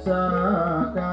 Saka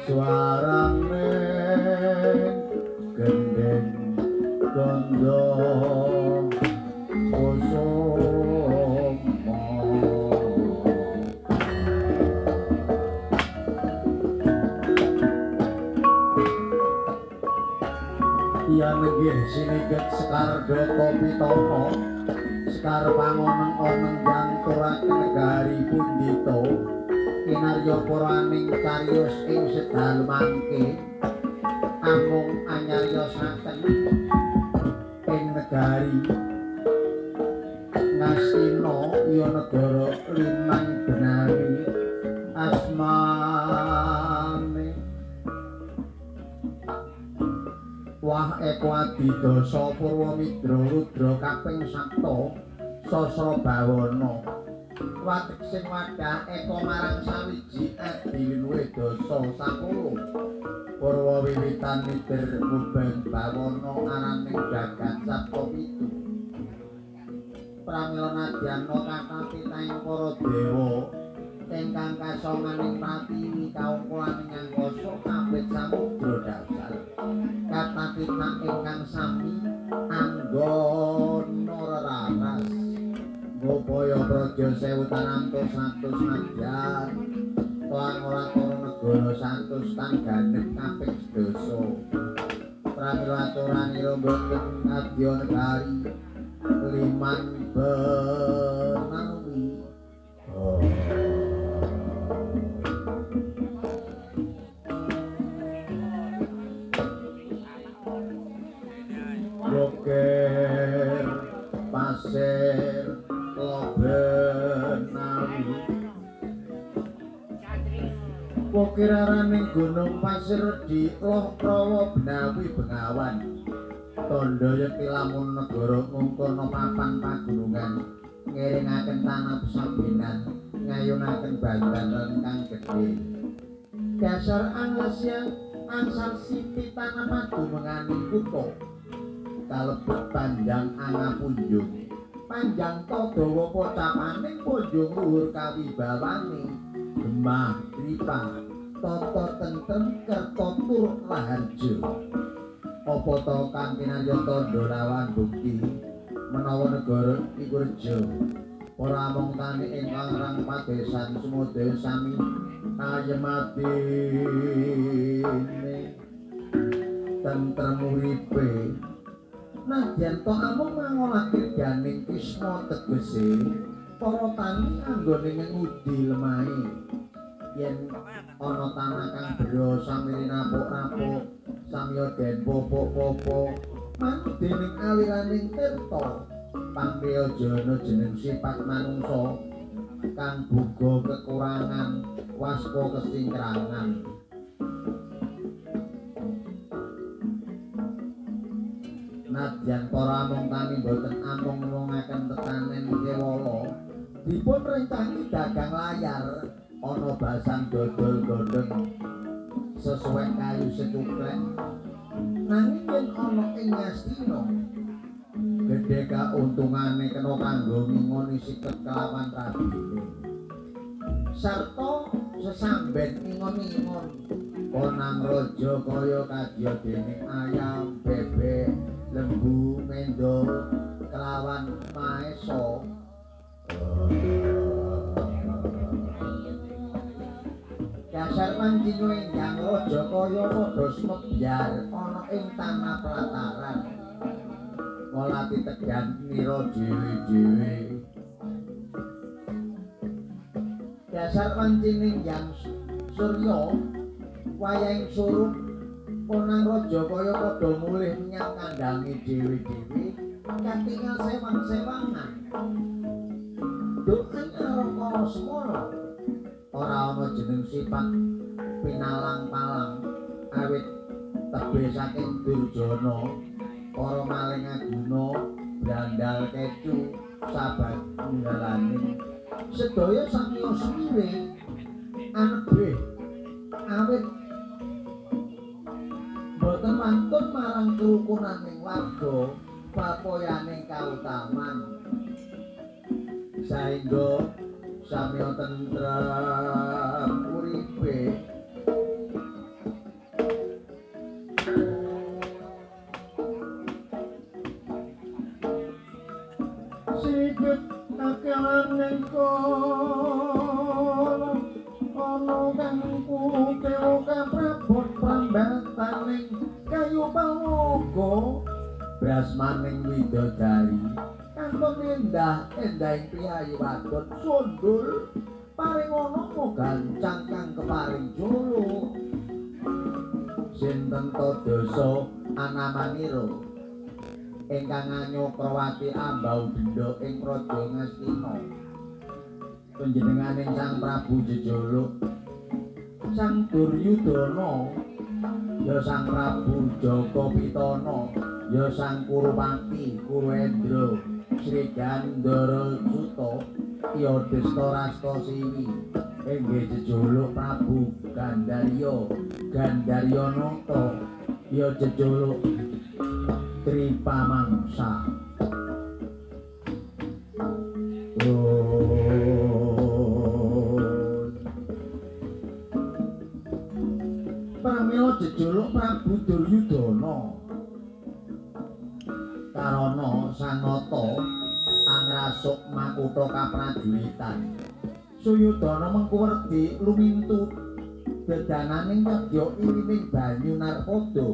suarane gendeng gondo kusuma yen nggih siniget Sekar Data Pitana Sekar pangoneng-oneng yang turaken negari pundhita kinarya puraning cariyos ing sedal mangke amung anyaryosaken ing negari Ngastina ya negara Limang Benawi asmane Wah Eko Adidasa Purwamidra Rudra kaping sapta Sasrabawana wateksing wadah Eko marang sawiji adi luwih dasa 10 Purwa wiwitan mider mubeng bawana araning jagat sapta pitu pramila nadyana kathah titahing para dewa ingkang kasonganing pratiwi kaungkulaning angkasa kabeh samudra dasar kathah titah ingkang sami anggana raras ngupaya praja 1200 nadyan lan ora turu negara 100 tangganet kaping 12 pramila aturanira boten nadya negari Liman Benawi Boker Pasir Benawi Pokiraraning gunung pasir di Loh Prawa Benawi Bengawan Tondo yekti lamun negara ngungkurna papan pagunungan ngiringaken tanah pesabenan ngayunaken bandaran kang gedhe dasar angasya ansar siti tanah padumenganing kutha kalebet panjang angapunjung panjang to dawa pocapaning punjung luhur kawibawane gemah ripa tata tentrem kerta tur raharja apa to kang kinarya tandha lawan bukti menawa negara iku reja ora mung tani ingkang rang padesan sumodaya sami kayemadine tentrem uripe nadyan to amung mangolake daning Krisna tegese para tani anggone ngudi lemahe yen ana tanah kang bero samiri napuk-napuk samya den popok-popok manut dening aliraning tirta pamriya jana jeneng sifat manungsa kang buga kekurangan waspa kesingkrangan nadyan para amung tani boten amung ngwongaken tetanen kewala dipun rencangi dagang layar ana basan dodol godhong sesuai kayu secuklek nanging yen ana ing Ngastina gedhe kauntungane kena kanggo ngingoni siket kelawan rabine sarta sesamben ingon-ingon konang raja kaya kadya dening ayam bebek lembu mendo kelawan maesa dasar pancing enjang raja kaya padha smebyar ana ing tanah pelataran ngolati tegan nira dhewe-dhewe dasar pancing enjang surya wayahing surup konang raja kaya padha mulih menyang kandange dhewe-dhewe katingal sewang-sewangan doan karo para semana ora ana jeneng sifat pinalang-palang awit tebe saking Durjana para maling aguna brandal kecu sabat nggalaning sedaya samiya suwiwe anebeh awit boten mantun marang kerukunaning warga papoyaning kautaman saengga samya tentrem uripe jasmaning widodari kantong endah-endahing priyayi wadon sundul paring ana gancang kang keparing jolo sinten to dosa anamanira ingkang anyokrawati ambau denda ing praja Ngastina panjenenganing Sang Prabu Jejuluk Sang Duryudana ya Sang Prabu Jaka Pitana ya Sang Kurupati Kuruendra Sri Gandhara Suta ya Destarasta Siwi inggih jejuluk Prabu Gandaryanata ya jejuluk Tripamangsa pramila jejuluk Prabu Duryudana karana Sanata angrasuk makutha kaprajuritan Suyudana mengkuwerdi lumintut dedananing nedya irining banyu Narpada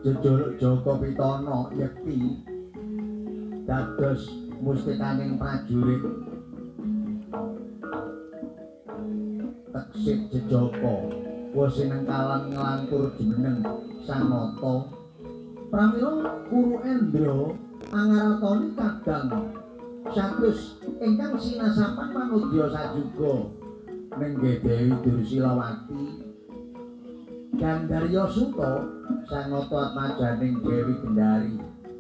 jejuluk Jaka Pitana yekti dados mustikaning prajurit teksih jejaka wasinengkalan nglantur jumeneng Sanata pramila Kuruendra angaratoni kadang satus ingkang sinasapan manudya sajuga nenggih Dewi Dursilawati Gandarya Suta Sanata atmajaning Dewi Gendari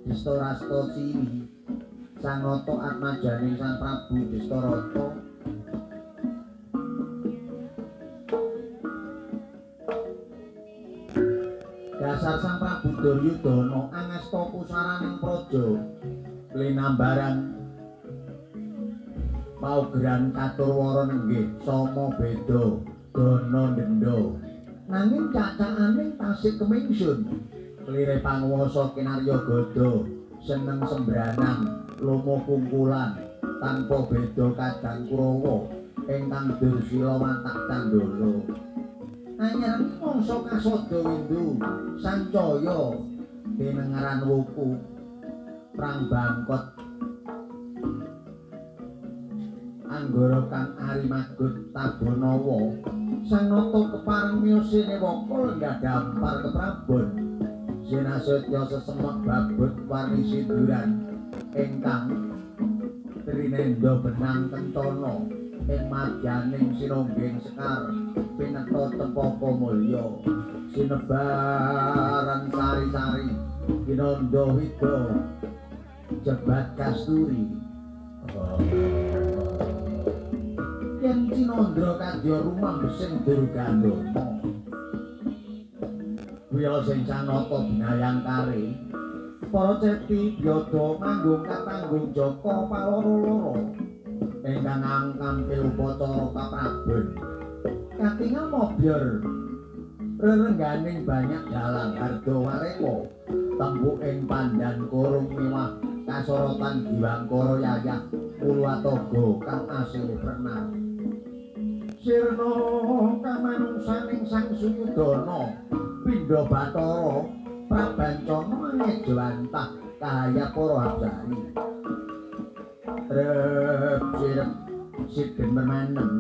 Destarasta Siwi Sanata atmajaning Sang Prabu Destarata dasar Sang Prabu Duryudana angasta pusaraning praja linambaran paugeran katurwara nenggih sama beda dana ndenda nanging cacakaning tasih kemingsun klire panguwasa kinarya gada seneng sembranan lomo kungkulan tanpa beda kadang Kurawa ingkang Dursila watak candala anyareng mangsa kasada windu sancaya denengaran wuku prang bangkot anggara kang arimagut Tabanawa Sanata kepareng miyosine waka lenggah dampar keprabon sinasetya sesemek babut warni sinduran ingkang trinenda benang kentana ing madyaning sinongging sekar pineta tempaka mulya sinebaran sari-sari kinanda wida jebat kasturi yen Cinandra kadya rumambesing Durgandana wiyala sing Sanata binayang kare para ceti byada manggung katanggung Jaka paloro-loro ingkang angkampil upacara kaprabon katingal mobyar rerengganing banyak dalang harda warewa tembuk ing pandan kurung miwah kasorotan Diwangkara yayah Purwatoga kang asilih renang sirna kamanungsaning Sang Suyudana pindha Bathara prabancana ngejwantah kahaya para abjari rep siden permanen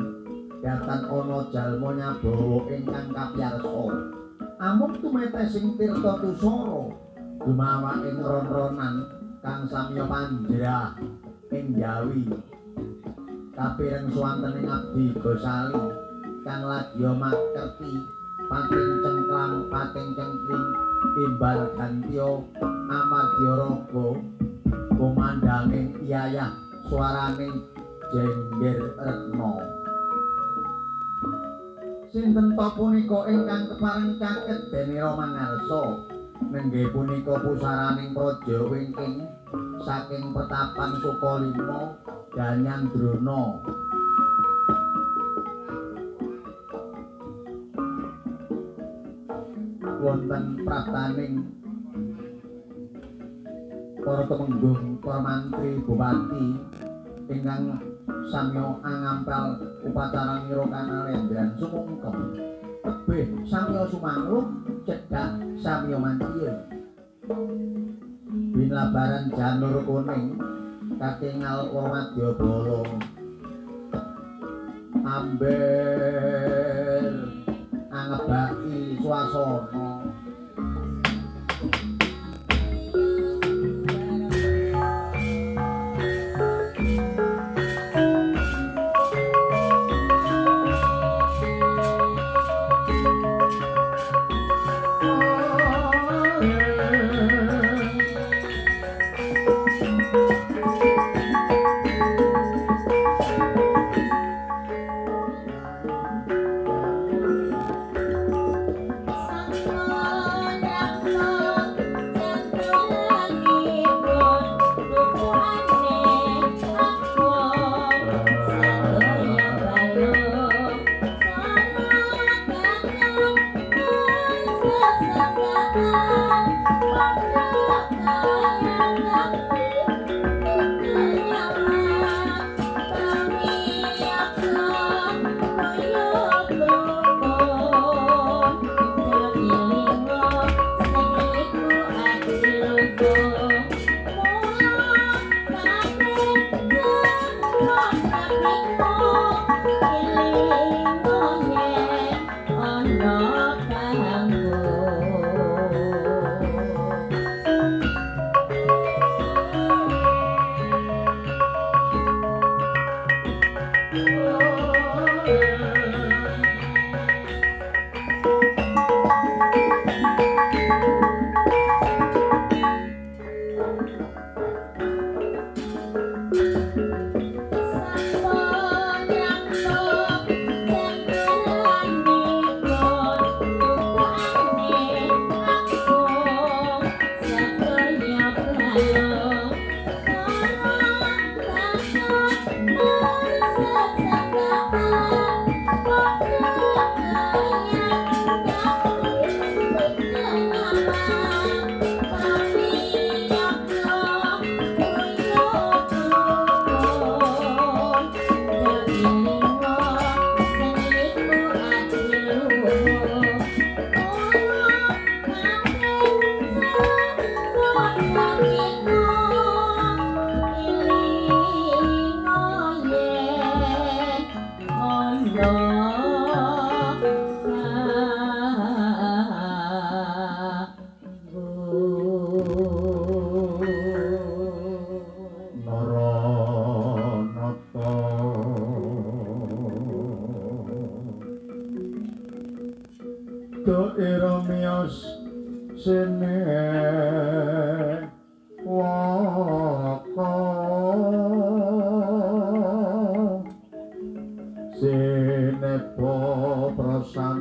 datan ana jalma nyabawa ingkang kapyarsa amung tumetesing tirta tusara dumawa ing ron-ronan kang samya panjrah ing Jawi kapireng swantening abdi Gosali kang lagya makerti pating cengklang pating cengkring timbal gantya amargya raga kumandhanging iyayah swaraning jengger retna sinten ta punika ingkang kepareng caket Denira Mangarsa nenggih punika pusaraning praja wingking saking petapan Sukalima Danyang Drona wonten praptaning para temenggung para mantri bupati ingkang samya angampal upacara ngira kanalendran sumungkem tebih samya sumangluk cedhak samya mantiyun binabaran janur kuning katingal wawadya bala amber angebaki swasana Ira miyos sene waka sene prasan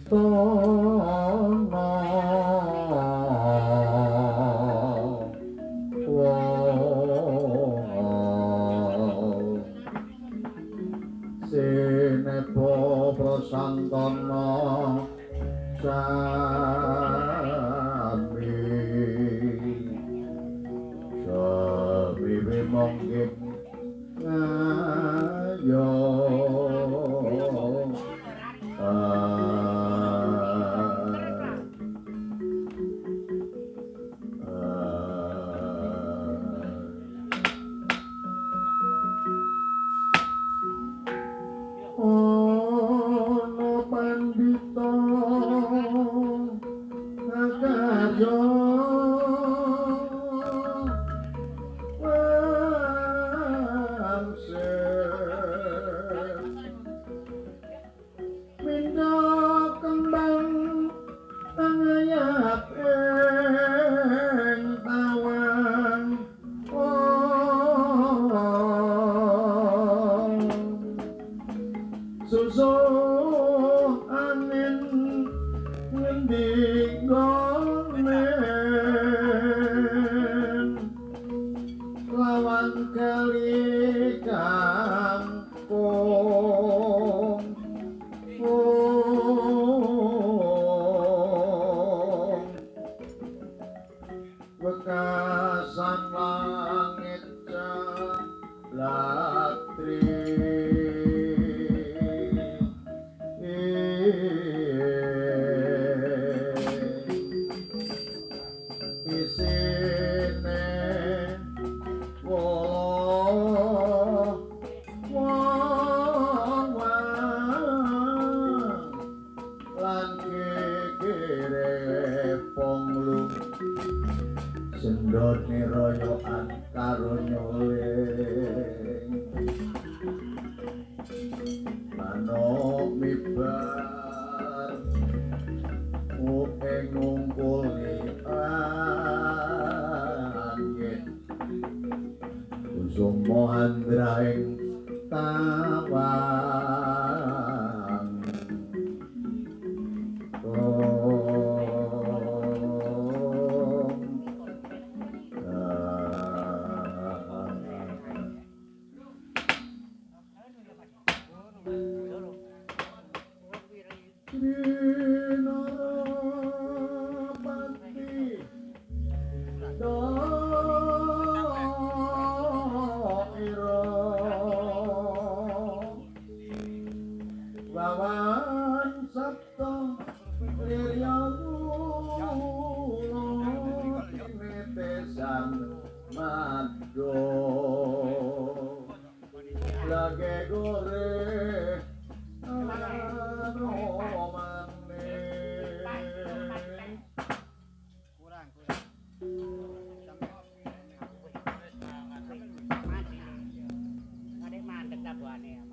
tono sene prasan tono Sami mongkin ayo ono pandita akarya Minda kembang tangayap ing tawang susuh angin ngendi gone lan kekere ponglu sendone royoan karo nyoleng manuk mibar ing ngungkuli angin kusuma andraing tawang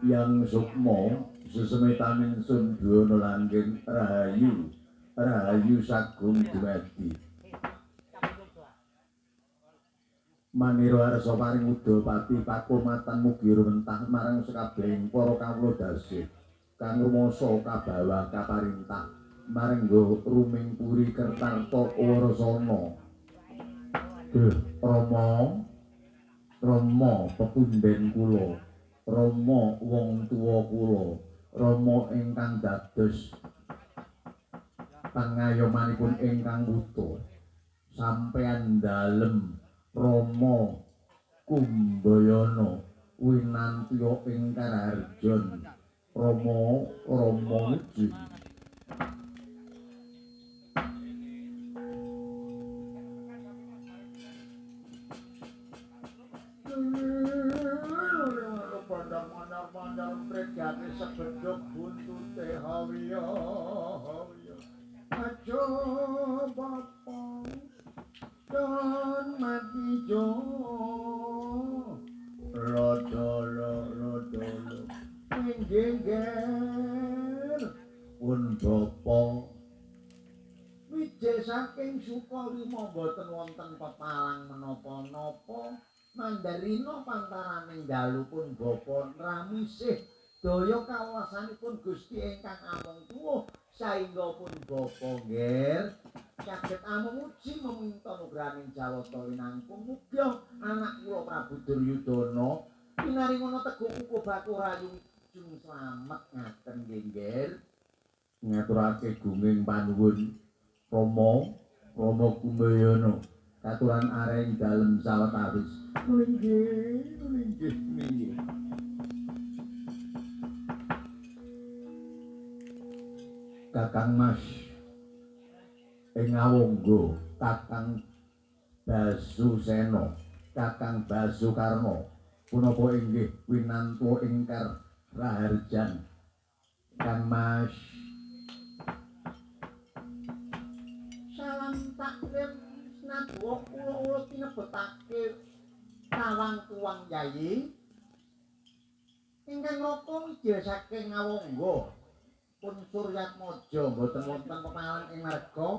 yang sukmo sesemetaning sundana langgeng rahayu rahayu sagung dumadi manira arsa paring udapati pakurmatan mugi rumentah marang sakabehing para kawula dasih kang rumasa kabawa kaparintah marengga ruming puri kertarta warasana Rama pepunden kula Rama wong tuwa kula Rama ingkang dados pangayomanipun ingkang wuta sampeyan dalem Rama Kumbayana winantiya ing Karaharjan Rama muji pandang-pandang pregane sebedhok buntute hawiya aja bapak dan mati jo rodolo minggir pun bapa wije saking Sukalima boten wonten pepalang menapa-napa Mandarina pantaraning dalupun bapa ramisih daya kawasanipun Gusti ingkang amung tuwuh saengga pun bapa nggih saged amung uji meminta nugraning Jawata winangkung muga anak kula Prabu Duryudana pinaringana teguh uga baku rayu jung slamet ngaten nggih ngaturake gunging panuwun Rama Kumbayana katuran areng dalem sawetawis Nggih. Kakang Mas ing Awangga, Kakang Basusena, Kakang Basukarna, punapa inggih winantu ingkar Raharjan. Kang Mas salam takrim nadwa kula tinebetake Kawang Tuwang Yayi ingkang raka wijaya saking Awangga pun Suryatmaja boten wonten pepalang ing marga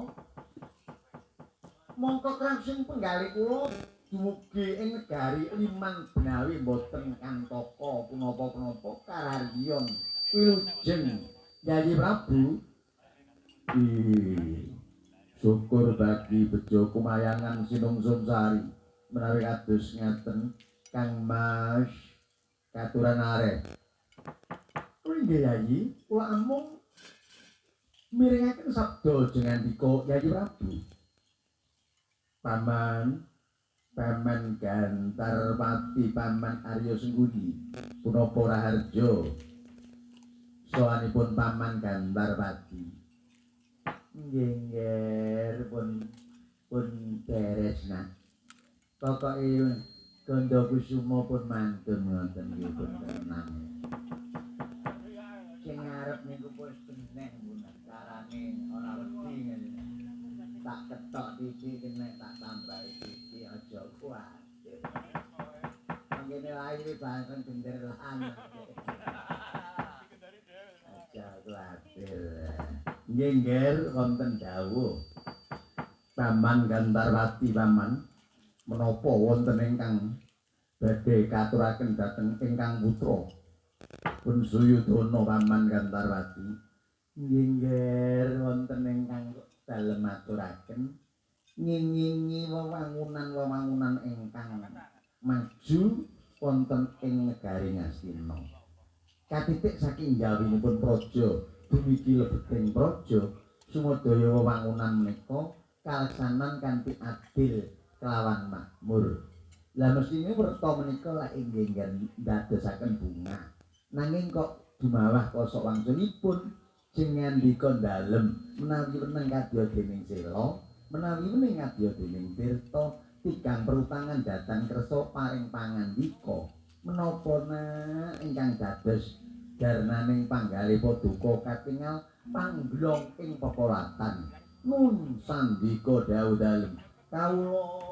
mongko krangsing penggalih kula dumugi ing negari Liman Benawi boten kantaka punapa-punapa kararyan wilujeng Yayi Prabu syukur bagi bejo kumayangan sinungsung sari menawi kados ngaten Kang Mas katuran areh nggih Yayi kula amung mirengaken sabda jengandika Yayi Prabu Paman Gantarpati Paman Arya Sengkuni punapa raharja sawanipun Paman Gantarpati nggih pun beres nah pokoke Ganda Kusuma pun mantun ngoten nggih pun tenang sing ngarep niku wis beneh carane tak ketok iki kene tak tambahi iki aja kuwatir. Mangkene lair bareng genderan. Aja kuwatir. Nggih nggih wonten dawuh. Paman Gantarwati paman menapa wonten ingkang badhe katuraken dhateng ingkang putra pun Suyudana paman Gantarwati. Nggih nggih wonten ingkang dalem aturaken ngingingi wewangunan ingkang maju wonten ing negari Ngastina. Katitik saking jawinipun praja dumugi lebeting praja sumadaya wewangunan menika kalaksanan kanthi adil kelawan makmur. Lah mestine werta menika lak inggih ndadosaken bunga. Nanging kok dumawah kosok wangsulipun jengandika dalem menawi meneng kadya dening Sela, menawi meneng kadya dening Tirta tigang perutangan datang kersa paring pangandika. Menapa ingkang dados garnaning panggalih paduka katingal pangglong ing pepolatan. Nun sandika dawuh dalem kawula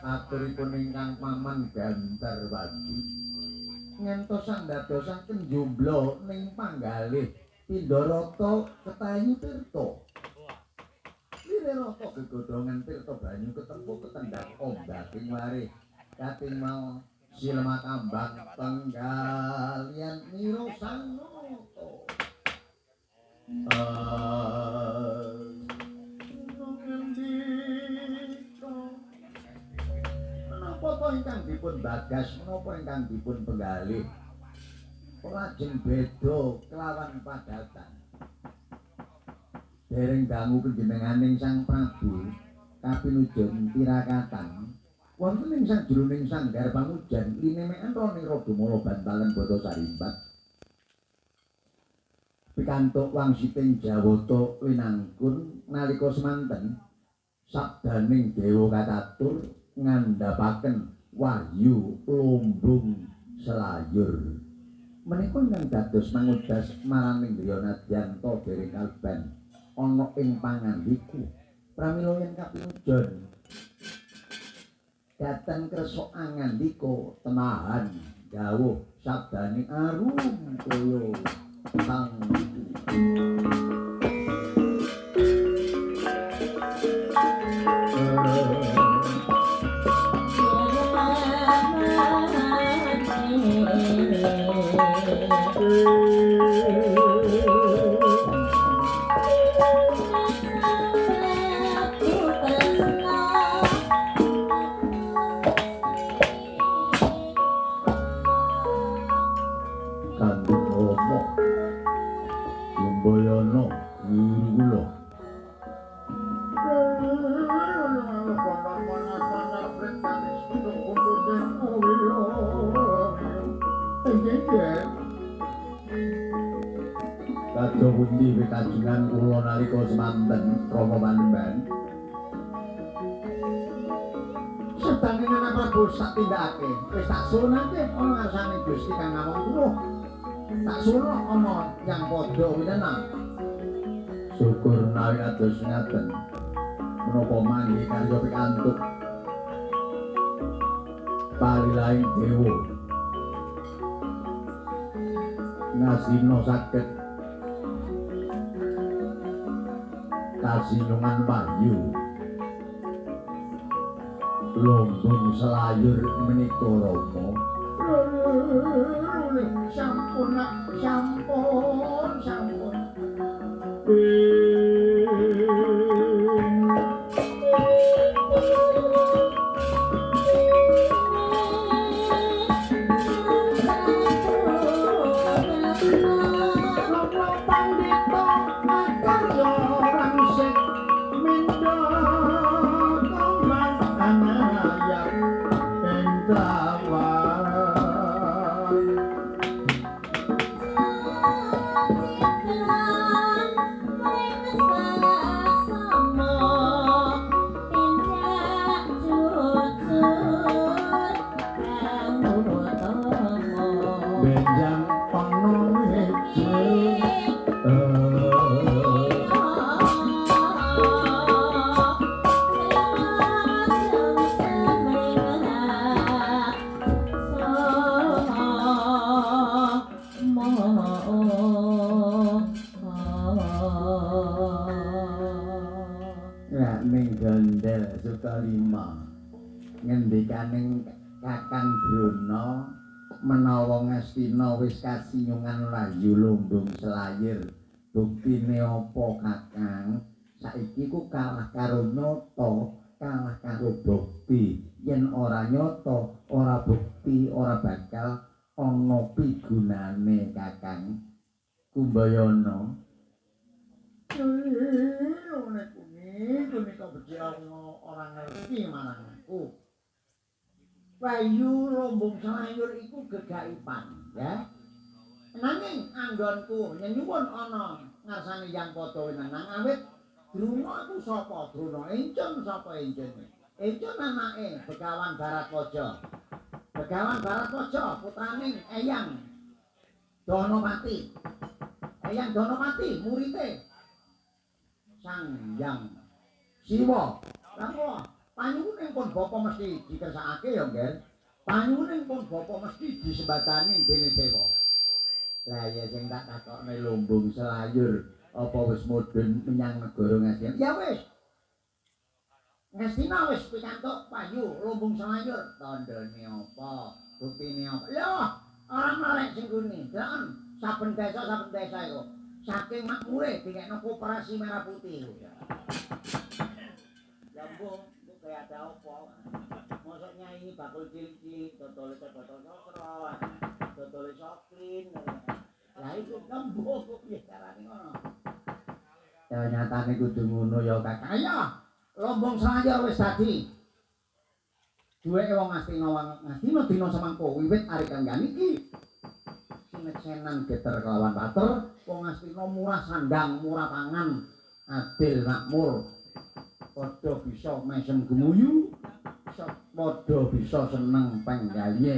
aturipun ingkang paman Gantarwati ngentosan dadosaken jomblo ning panggalih Pindharata ketayu Tirta. Wirarata gegodhongan Tirta banyu ketempuh ketendhang ombaking warih kating mau silma kambang penggalian mira sang menapa ingkang dipun bagas menapa ingkang dipun penggalih lajeng beda kelawan padatan dereng dangu panjenenganing Sang Prabu kapinujon tirakatan wonten ing sajroning sanggar pamujan linemekan roning Radamala bantalan bata sarimbat pikantuk wangsiting Jawata winangkun nalika semanten sabdaning dewa katatur ngandhapaken wahyu lumbung selayur menika ingkang dados mangudas maraning griya Nadyanta dereng kalban ana ing pangandiku pramila yen kapinujon dateng kersa angandika temahan dawuh sabdane arum kaya sang Kadya pundi wekajengan kula nalika semanten Rama Panembahan sedane Nana Prabu sak tindakake wis tak sunake ana ngarsane Gusti kang ngawong kula tak suno ana yang padha winenang Syukur menawi kados ngaten. Menapa mangke karya pikantuk parilaing dewa ngasina saged kasinungan Wahyu Lumbung Selayur menika Rama. Sampun nak sampun. Ngendikaning Kakang Drona menawa Ngastina wis kasinyungan Wahyu Lumbung Selayur. Buktine apa Kakang? Saiki ku kalah karo nyata, kalah karo bukti. Yen ora nyata, ora bukti, ora bakal ana pigunane Kakang. Kumbayana. Kunika becik ora ngerti marang aku. Wahyu Lumbung Selayur iku gegaipan, ya. Nanging anggonku nyuwun ana ngarsane Yang Pada Winenang awit Drona iku sapa? Drona Encun sapa Encune? Encun anake Begawan Baratwaja. Begawan Baratwaja putraning Eyang Danapati. Eyang Danapati murite Sang Hyang Siwa. Lah panyuwuning pun bapa mesti dikersakake ya, Nggen. Panyuwuning pun bapa mesti disembadani dening dewa. Lah ya sing tak takokne Lumbung Selayur apa wis mudhun menyang negara Ngastina? Ya wis. Ngastina wis pikantuk Wahyu Lumbung Selayur. Tandane apa? Buktine apa? Lho, ora marek sing kene. Delon saben desa iku saking makmure dikekno koperasi Merah Putih. Jambung kayak ada apa? Maksudnya ini bakul cilik-cilik, dodol cokro, dodol soklin. Lah itu kembung piye carane ngono? Ya nyatane kudu ngono ya Kakang. Ayo, Lumbung Selayur wis dadi duweke wong Ngastina dina semangko wiwit ari kanggan iki. Sineksenan geter kelawan pater, wong Ngastina murah sandang, murah pangan, adil makmur. Padha bisa mesem gemuyu, padha bisa seneng penggawe.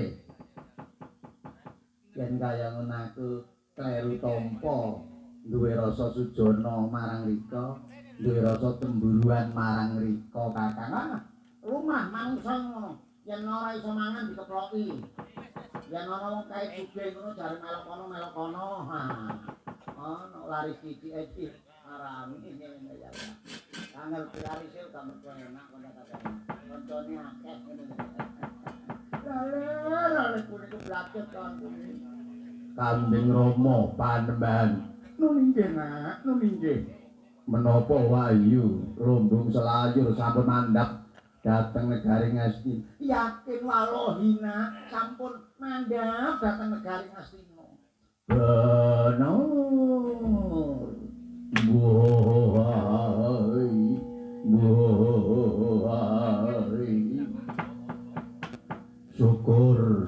Yen kaya ngono aku kleru tampa, duwe rasa sujana marang Rika, duwe rasa temburuan marang Rika Kakang. Rumah manungsa ngono, yen ora iso mangan dikeploki. Yen ana wong kae sugih ngono jare melok kono. Ono lari sithik arami ngene ya. Angel lari sik gak mergo enak kono katanya. Koncone akeh ngene. Lale kuwi blaket kan kuwi. Kambing Rama panembahan. Nun inggih. Menapa Wahyu Lumbung Selayur sampun mandhap dhateng negari Ngastina? Yakin walohina sampun mandhap dhateng negari Ngastina. Bener.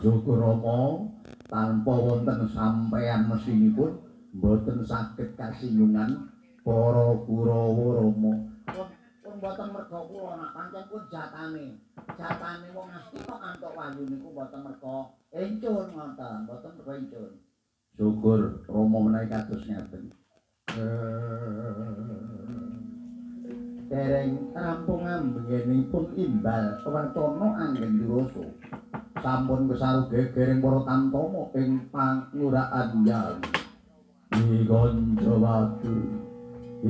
Syukur Rama tanpa wonten sampeyan mesinipun mboten saged kasinyungan para Kurawa Rama. Pun mboten merga kula nak pancen pun jatane wong Ngastina antuk Wahyu niku mboten merga encun ngoten, mboten merga encun. Syukur Rama menawi kados ngaten. dereng rampung ambengenipun imbal wacana anggen durasa sampun kesaru gegering para tamtama ing pangurakan Jawi. Ki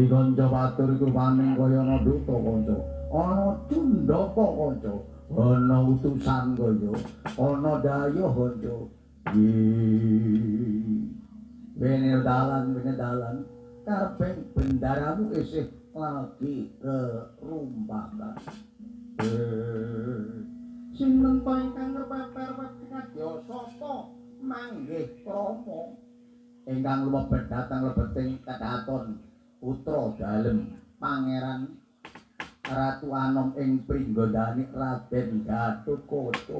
kanca batur iku paning kaya ana duta kanca, ana cundaka kanca, ana utusan kaya, ana dayuh kanca. Bene dalan kareping bendaramu isih lagi rumbakan. Sinten to ingkang kepeper wedi kadya sapa manggih krama ingkang lumebet dhateng lebeting kedaton putra dalem Pangeran Ratu Anom ing Pringgondani Raden Gatotkaca.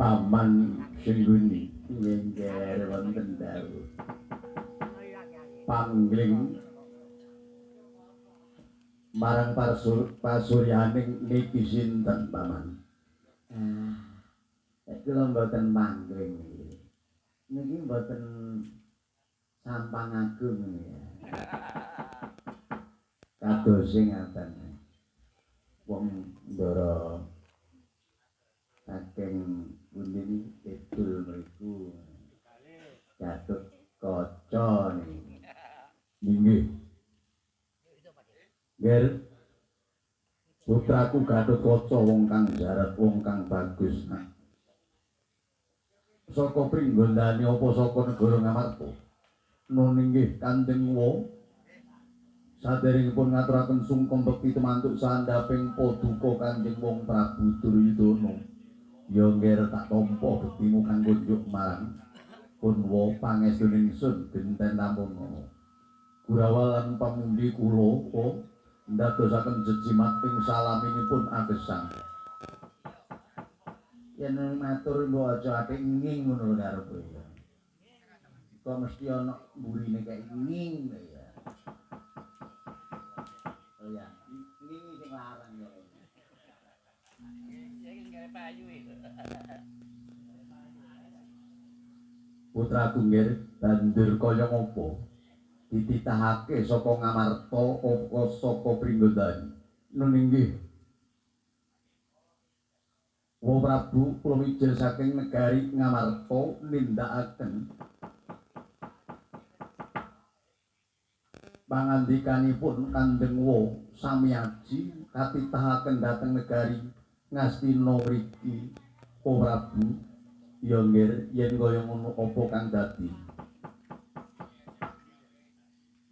Paman Singguni ngengger wonten dawuh panggling marang pasuryaning niki sinten paman? Kula mboten panggling niki mboten sampang agung ya. Kados sing ngaten wong ndara saking pundi kidul mriku Gatotkaca niki. Nggih. Ger putraku Gatotkaca wong kang jarat, wong kang bagus. Saka Pringgondani apa saka negara Ngamarta? Nun inggih Kanjeng Wa saderengipun ngaturaken sungkem bekti temantuk sandhaping paduka Kanjeng Wong Prabu Duryudana. Ya ngger tak tampa bektimu kanggo njuk marang Kunwa pangestuning ingsun genten namung Kurawa lan pamundi kula ndadosaken jejimat ing salaminipun agesang. Yen matur mbok aja ati nging ngono karo kowe. Kok mesti ana mburine kaya nging ya. Oh ya, nging sing larang ya. Putra Gungger banjur kaya ngopo? Dititahake saka Ngamarta apa saka Pringgondani? Nun inggih Wa Prabu kula mijil saking negari Ngamarta nindakaken pangandikanipun Kanjeng Wa samiyaji katitahaken dhateng negari Ngastina mriki. O Prabu, ya nggih yen kaya ngono apa kang dadi?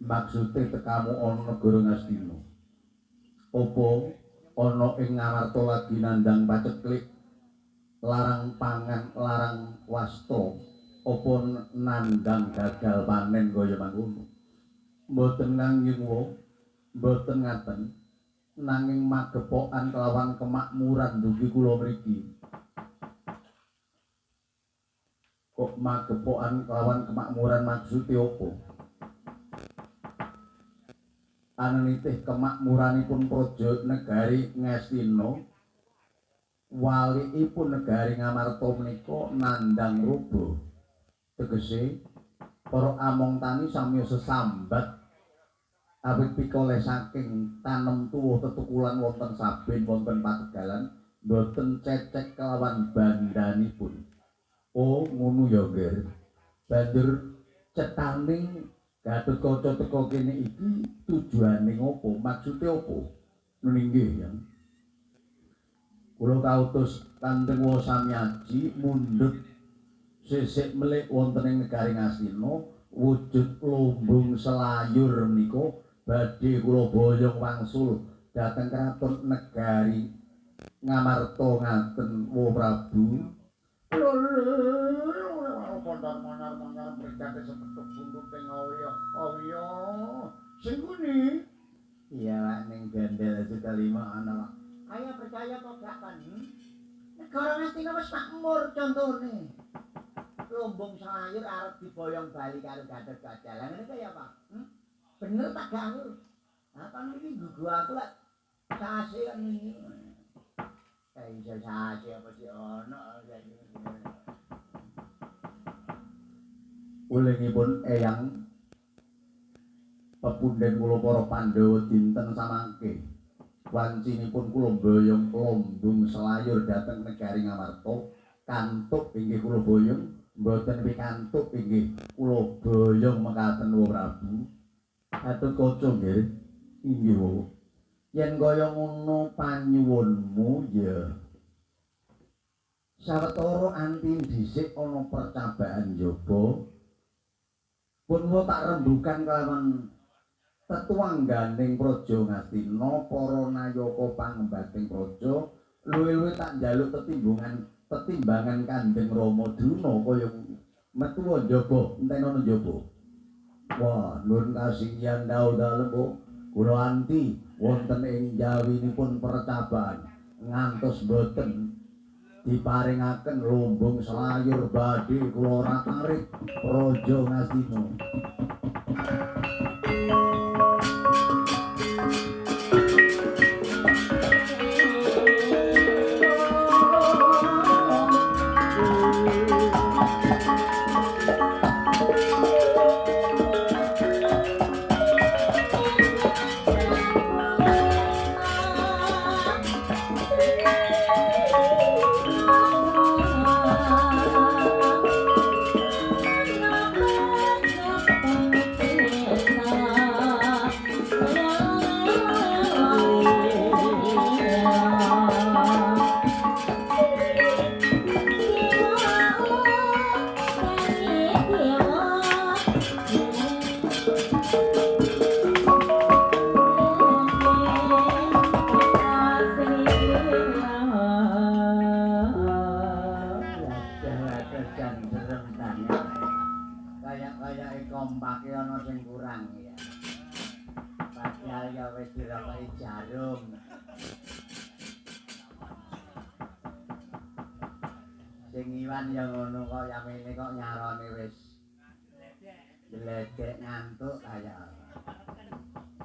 Maksude tekamu ana negara Ngastina. Apa ana ing Ngamarta lagi nandhang paceklik, larang pangan, larang wasta, apa nandhang gagal panen kaya mangkono? Mboten ngangging wo, mboten ngaten. Nanging magepokan kelawan kemakmuran dugi kula mriki. Kok magepokan kelawan kemakmuran maksudnya apa? Ananitih kemakmuranipun praja negari Ngastina waliipun negari Ngamarta menika nandhang rubuh. Tegese para among tani sami sesambat awit pikole saking tanem tuwuh tetukulan wonten saben wonten pategalan boten cecek kelawan bandanipun. Oh ngono ya nggih. Banjur cetaning Gatotkaca teka kene iki tujuane ngopo? Maksude opo? Nggih ya. Kula kautus Kanjeng Wasamiaji mundhut sisik melik wonten ing negari Ngastina wujud lumbung selayur menika badhe kula boyong wangsul dhateng kraton negari Ngamarta ngaten Wa Prabu. Mondar-mondar brigade sepetuk buntuting Awiya. Sing ngene. Iya, Pak ning gandel sekalima ana, Pak. Kaya percaya kok gak kan? Negara Ngastina wis makmur contone. Lumbung sayur arep diboyong bali karo Gatotkaca. Lah ngene kaya, Pak. Bener tak gak aku? Apa iki gugu aku lak sase kan iki. Kayak iso sase apa sih ono ulingipun eyang pepundhen kula para Pandhawa dinten samangke wancinipun kula boyong lumbung selayur dhateng negari Ngamarta kantuk inggih kula boyong mboten pikantuk inggih kula boyong mekaten Wa Prabu Gatotkaca nggih inggih Wa yen kaya ngono panyuwunmu ya sawetara anti dhisik ana percobaan njaba pun kula tak rembugan kelawan tetuangganing praja Ngastina para nayaka pangembating praja luwih-luwih tak njaluk tetimbangan Kanjeng Rama Druna kaya metu njaba entenono njaba. Wah, nuwun kasihan dalu-dalu kula anti wonten ing jawinipun percobaan ngantos boten diparingaken lumbung selayur badhe kula ratarik praja Ngastina. Kompake ana sing kurang ya. Padahal ya wis dirapai jarum. Sing iwan ya ngono kok yamene kok nyarone wis gledek ngantuk kaya.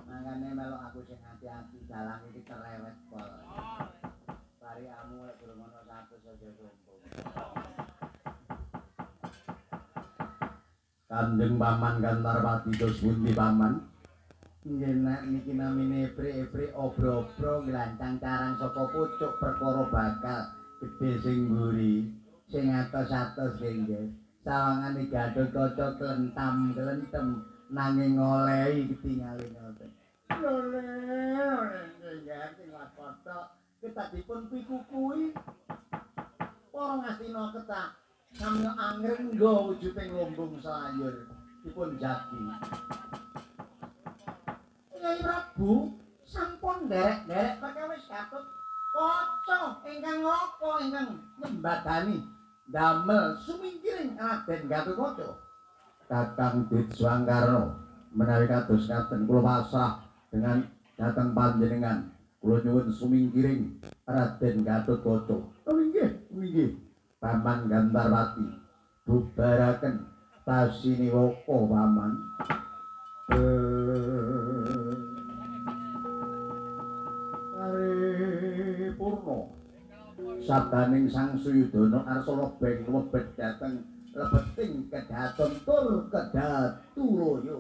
Makane melok aku sing hati-hati dalang iki cerewet pol. Bari amu lek durung ono 100 aja sombong. Kanjeng Paman Kantarpati dos pundi Paman? Nggih nek niki namine eprik-eprik obro-obro glancang carang saka pucuk perkara bakal gedhe sing mburi sing atos-atos nggih. Sawangane Gatotkaca klentam-klentem nanging ngolehi ketingale ngoten. Nggih sing wapoto ketak dipun pikukui. Para Ngastina ketak Samya angrengga wujuding lumbung sayur dipun jagi. Kyai Prabu sampun nderek-nderek perkawis Gatotkaca ingkang ngoko ingkang nyembadani damel sumingkiring Raden Gatotkaca. Kakang Dit Swangkarno menawi kados katen kula pasrah dengan dhateng panjenengan. Kula nyuwun sumingkiring Raden Gatotkaca. Oh inggih. Paman Gantarwati bubaraken Tasiniwaka paman. Paripurna. Sabaning Sang Suyudana arsa lebeng mlebet dhateng lebeting kedaton tur kedatulaya.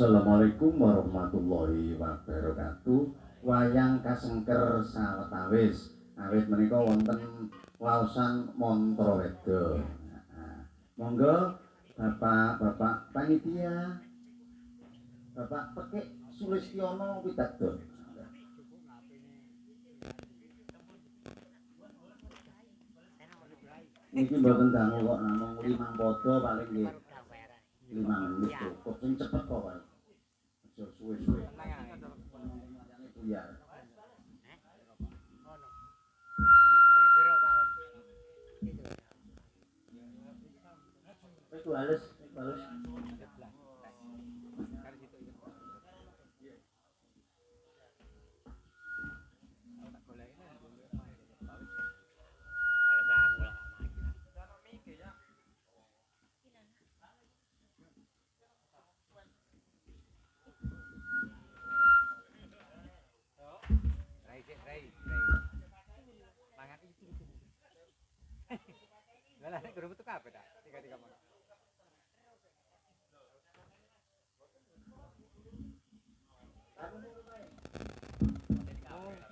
Assalamualaikum warahmatullahi wabarakatuh. Wayang kasengker sawetawis awit menika wonten waosan mantra weda. Monggo Bapak panitia, Bapak Pekik Sulistiono Widakdo. Niki mboten dangu kok namung 5 pada paling nggih 5 menit cukup. Sing cepet kok Pak. Aja suwe-suwe. Buyar. Itu halus. Mangan iki. Lah nek guru metu kabeh ta? Tiga-tiga mono.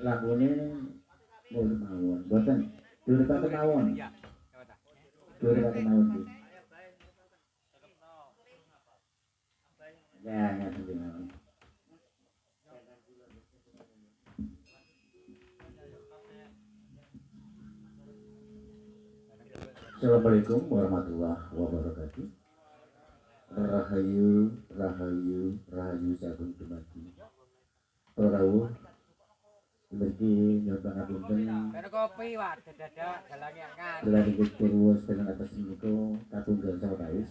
Lagune mboten mawon, boten. Durekaken mawon. Iya. Durekaken mawon iki. Ya, ngaten iki mawon. Assalamualaikum warahmatullahi wabarakatuh. Rahayu, rahayu, rahayu sagung dumadi. Rawuh mriki nyoba ngapunten Kene kopi wae dadak dalange angkat. kula niki purwa sedherek atas menika katunggal sawetawis.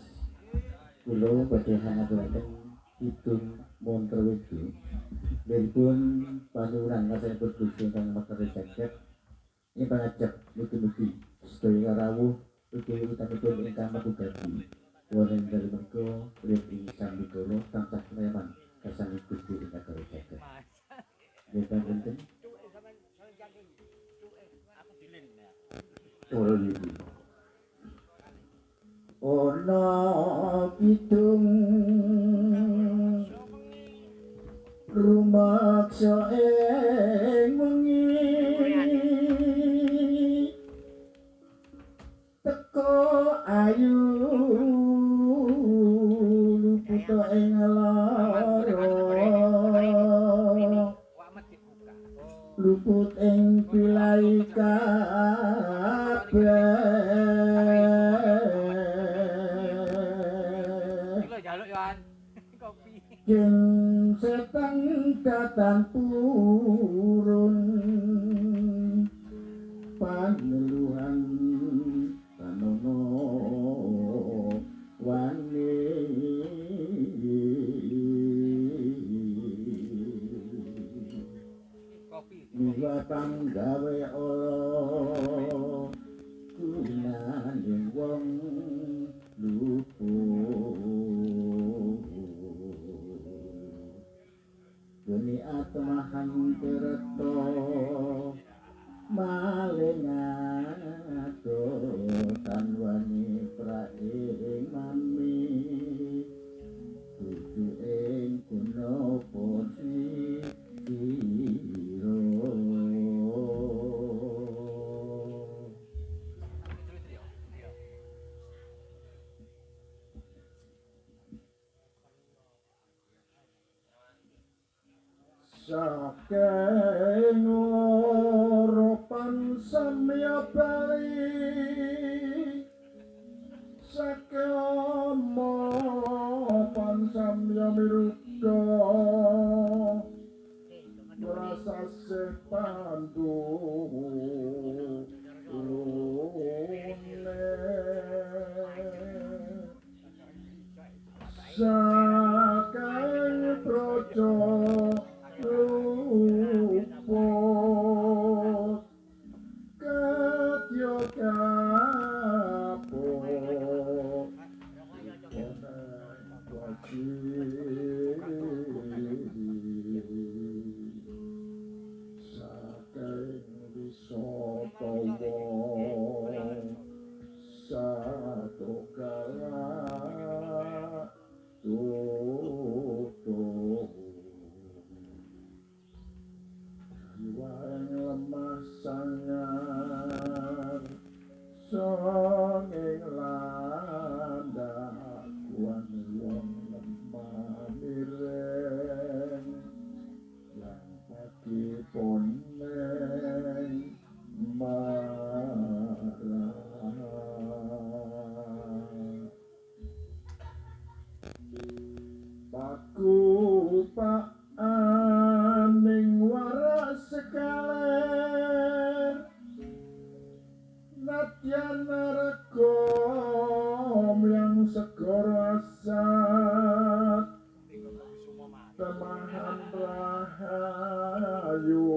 Kula badhe ngaturaken kidung montor wedhi. Niripun panyuwuran kasenipun Gusti ingkang Maha Jagat ingkang ajak mugi-mugi sedaya rawuh ugi utamipun ingkang mabugati. Wonten dalem menika urip ing sambikala tansah reman kasanging Gusti ingkang Maha Jagat. Nggih panjenengan Ora iki. Ana kidung rumaksa ing wengi teko ayu luput ing lara luput ing pilai kabeh Jaluk Yohan. Kopi. yen seteng datang purun paneluhan kanono wani Kopi. Miwa panggawe Allah gunaning wong luput Duni atmahan kerto malingato tanwani praing mami kudu ing kuno posi siro saking oropan samya bali saking mopan samya miruga merasa sepandu saking projo luput ketyo kapok saking wisata satu kala tutup jiwa yang lemah sangat songeng landakuan wong lemah mireng yang pagi poneng marah paku pak aning waras sekaler nadyan rekom yang segoro asat temahan rahayu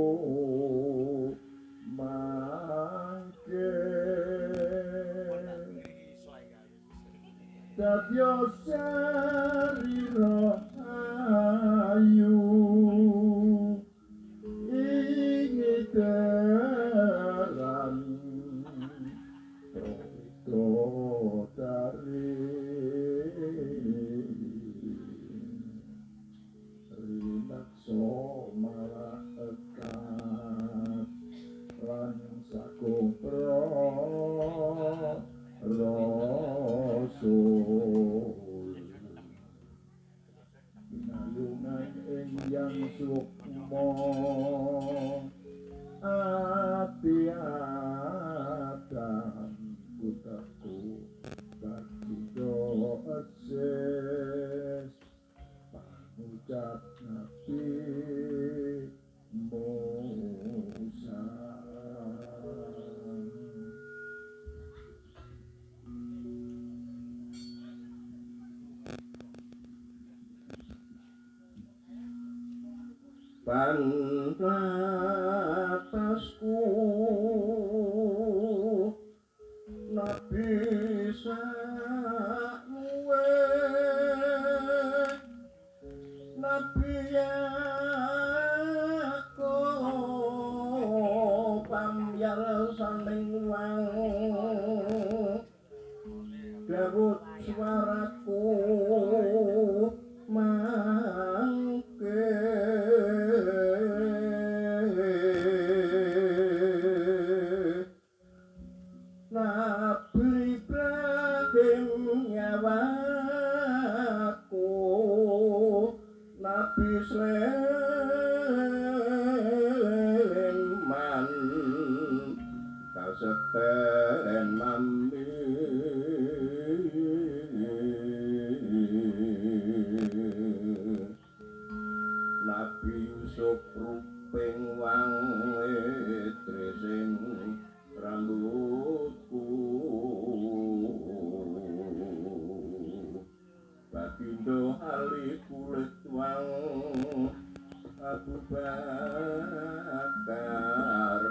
mangke dadya sarira ayu ingit dalan Proto dari Rinakso malaekat lan sakopro rasul pinayungan yang sukmo ati-atan putaku bagido eksis pangucap nabi Musa pantasku nabi samuwe nabi Yakub pamyar saling wang Dawud suaraku mangke Nabi Ibrahim nyawaku Nabi Sulaiman kaseten mami Nabi Yusuf ruping wang tresing rambutku Bagindo ali kulit wang Abu Bakar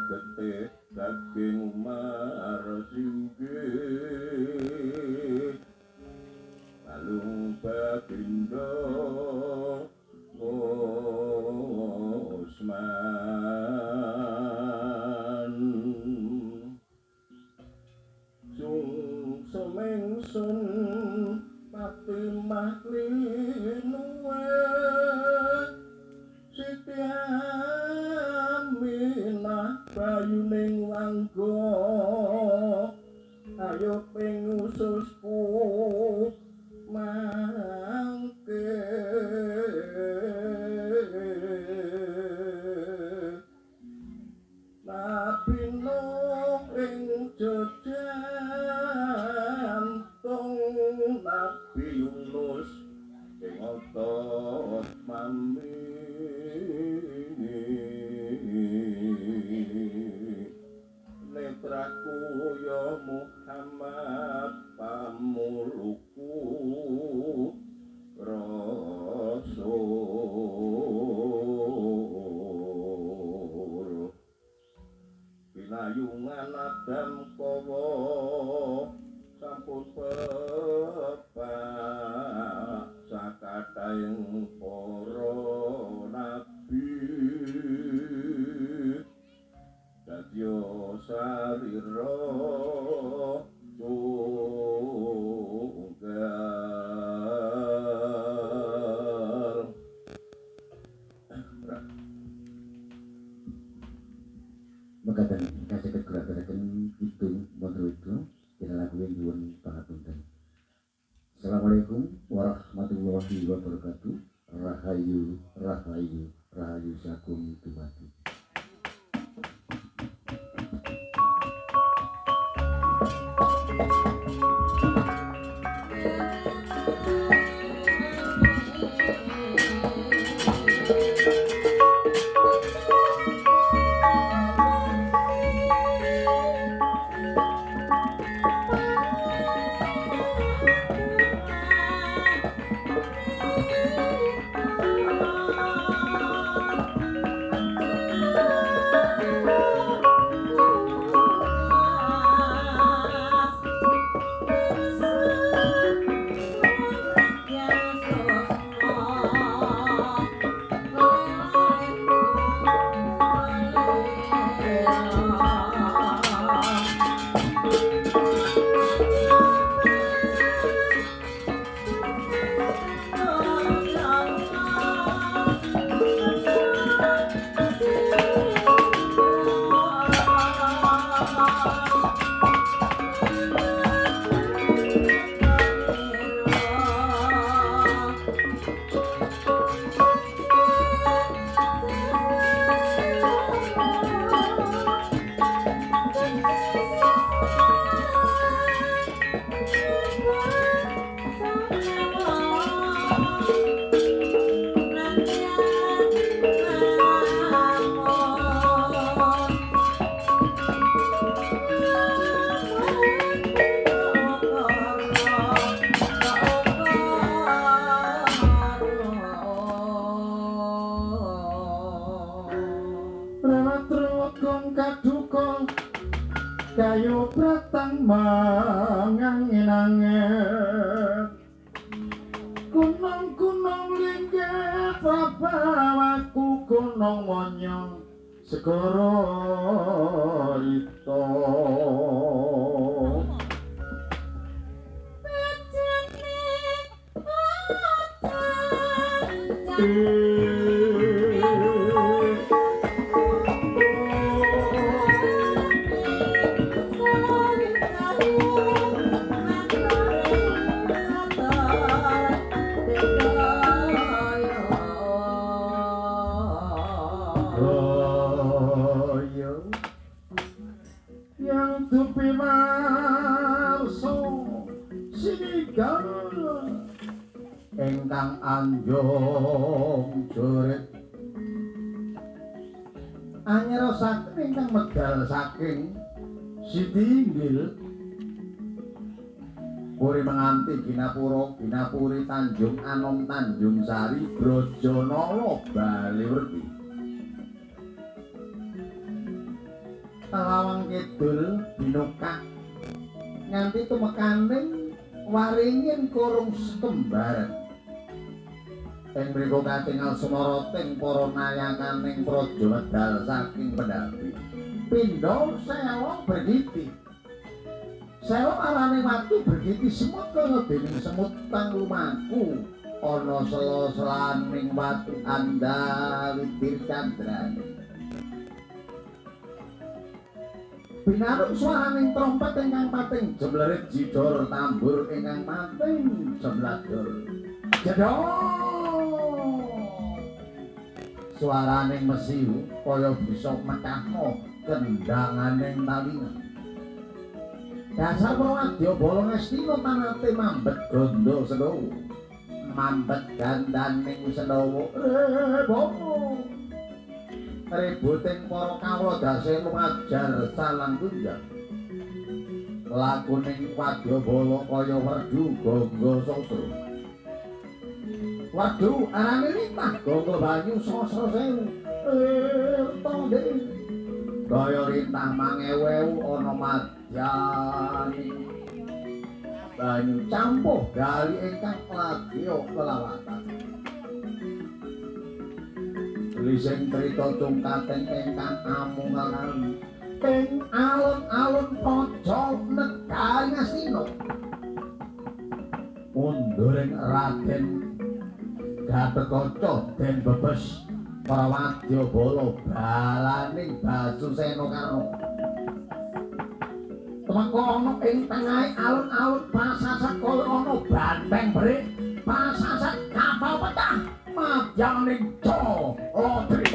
getih daging Umar singgih Balung Bagindo Usman Sung semengsun Fatimah linuwe Siti Aminah bayuning langga ayo ping ususku mangke Nabi Nuh ing jejantung Nabi Yunus ing otot mami netraku ya Muhammad pamuluku Rasul pinayungan Adam kawa sampun pepak sakataing para nabi dadya sarira tunggal mekaten kasih kegerak-gerakan hitung motor itu kita lakuin nyuwun pangapunten. Assalamualaikum warahmatullahi wabarakatuh. Rahayu rahayu rahayu sakum dumadi. Agung kaduka kayu pratang mangangin-angin gunung-gunung linggih prabawaku gunung wanya segara rita yang tupi marso sinigang ingkang anjong jurit anyerosaken ingkang medal saking Sidinggil Puri menganti Ginapura Ginapuri Tanjung Anom Tanjung Sari Brojonolo Baliwerti Lawang Kidul binukak nganti tumekaning waringin kurung sekembaran ing mriku katingal sumarating para nayakaning praja wedal saking Pendapi pindha sela bergiti sela arane watu bergiti semut kaya dening semut kang lumaku ana sela-selaning watu andalitir candrane Pinaruk swaraning trompet ingkang pating jemlerit jidor tambur ingkang pating jemlador jedor swaraning mesiu kaya bisa mecahno kendanganing talingan dasar prawadya bala ngastina tanate mambet gondo sedawa mambet gandaning sedawa bomo ributing para kawula dase lumajar salang tunjang lakuning wadyabala kaya werdu gangga sastra werdu arane litah gangga banyu sastra sewu tonde kaya litah mangewu ana madyani banyu campuh gali ingkang lagya kelawatan Lising cerita cungkating ingkang amungalan ing alun-alun pojok negari Ngastina munduring Raden Gatotkaca den bebes para wadyabala balaning Basusena Karna temeka ana ing tengahé alun-alun pasasat kaya ana banteng brik pasasat kapal pecah madyaning lotri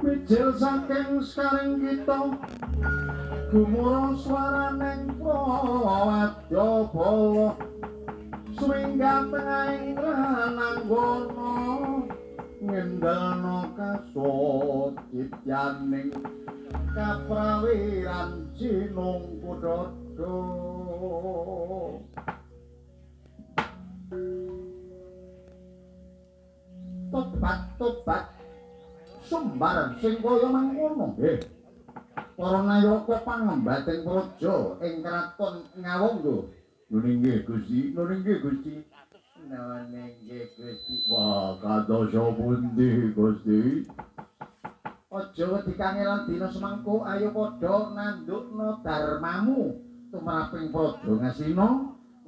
Mijil saking sekaring kita gumura swaraning prawadya bala swingga tengahing rananggana ngendhalna kasodityaning kaprawiran jinung kudada tobat sumbar sing kaya mangkono nggih para nayaka pangembating praja ing kraton Ngawangga nggih Gusti Gusti wah kadosa pundi Gusti aja wedi kangelan dina semangko ayo padha nandukna darmamu tumraping praja Ngasina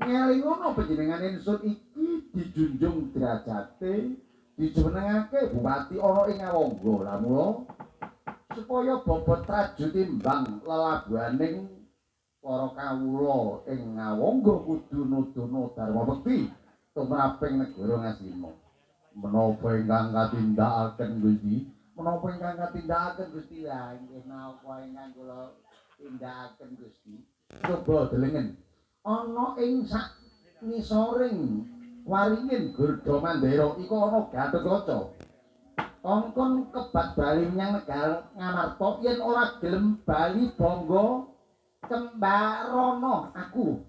ngelingono panjenengan ingsun iki dijunjung derajate dijenengake bupati ana ing Ngawangga lah mula supaya bobot trajuti mbang lelabuhaning para kawula ing Ngawangga kudu nuduno dharma bekti tumraping negara Ngasina menapa ingkang katindakaken Gusti menapa ingkang katindakaken Gusti ya nggih napa ingkang kula tindakaken Gusti coba delengen ana ing sak ngisoring waringin Gurda Mandera iku ana Gatotkaca. Kongkon kebat bali menyang negara Ngamarta yen ora gelem bali bangga kembarana aku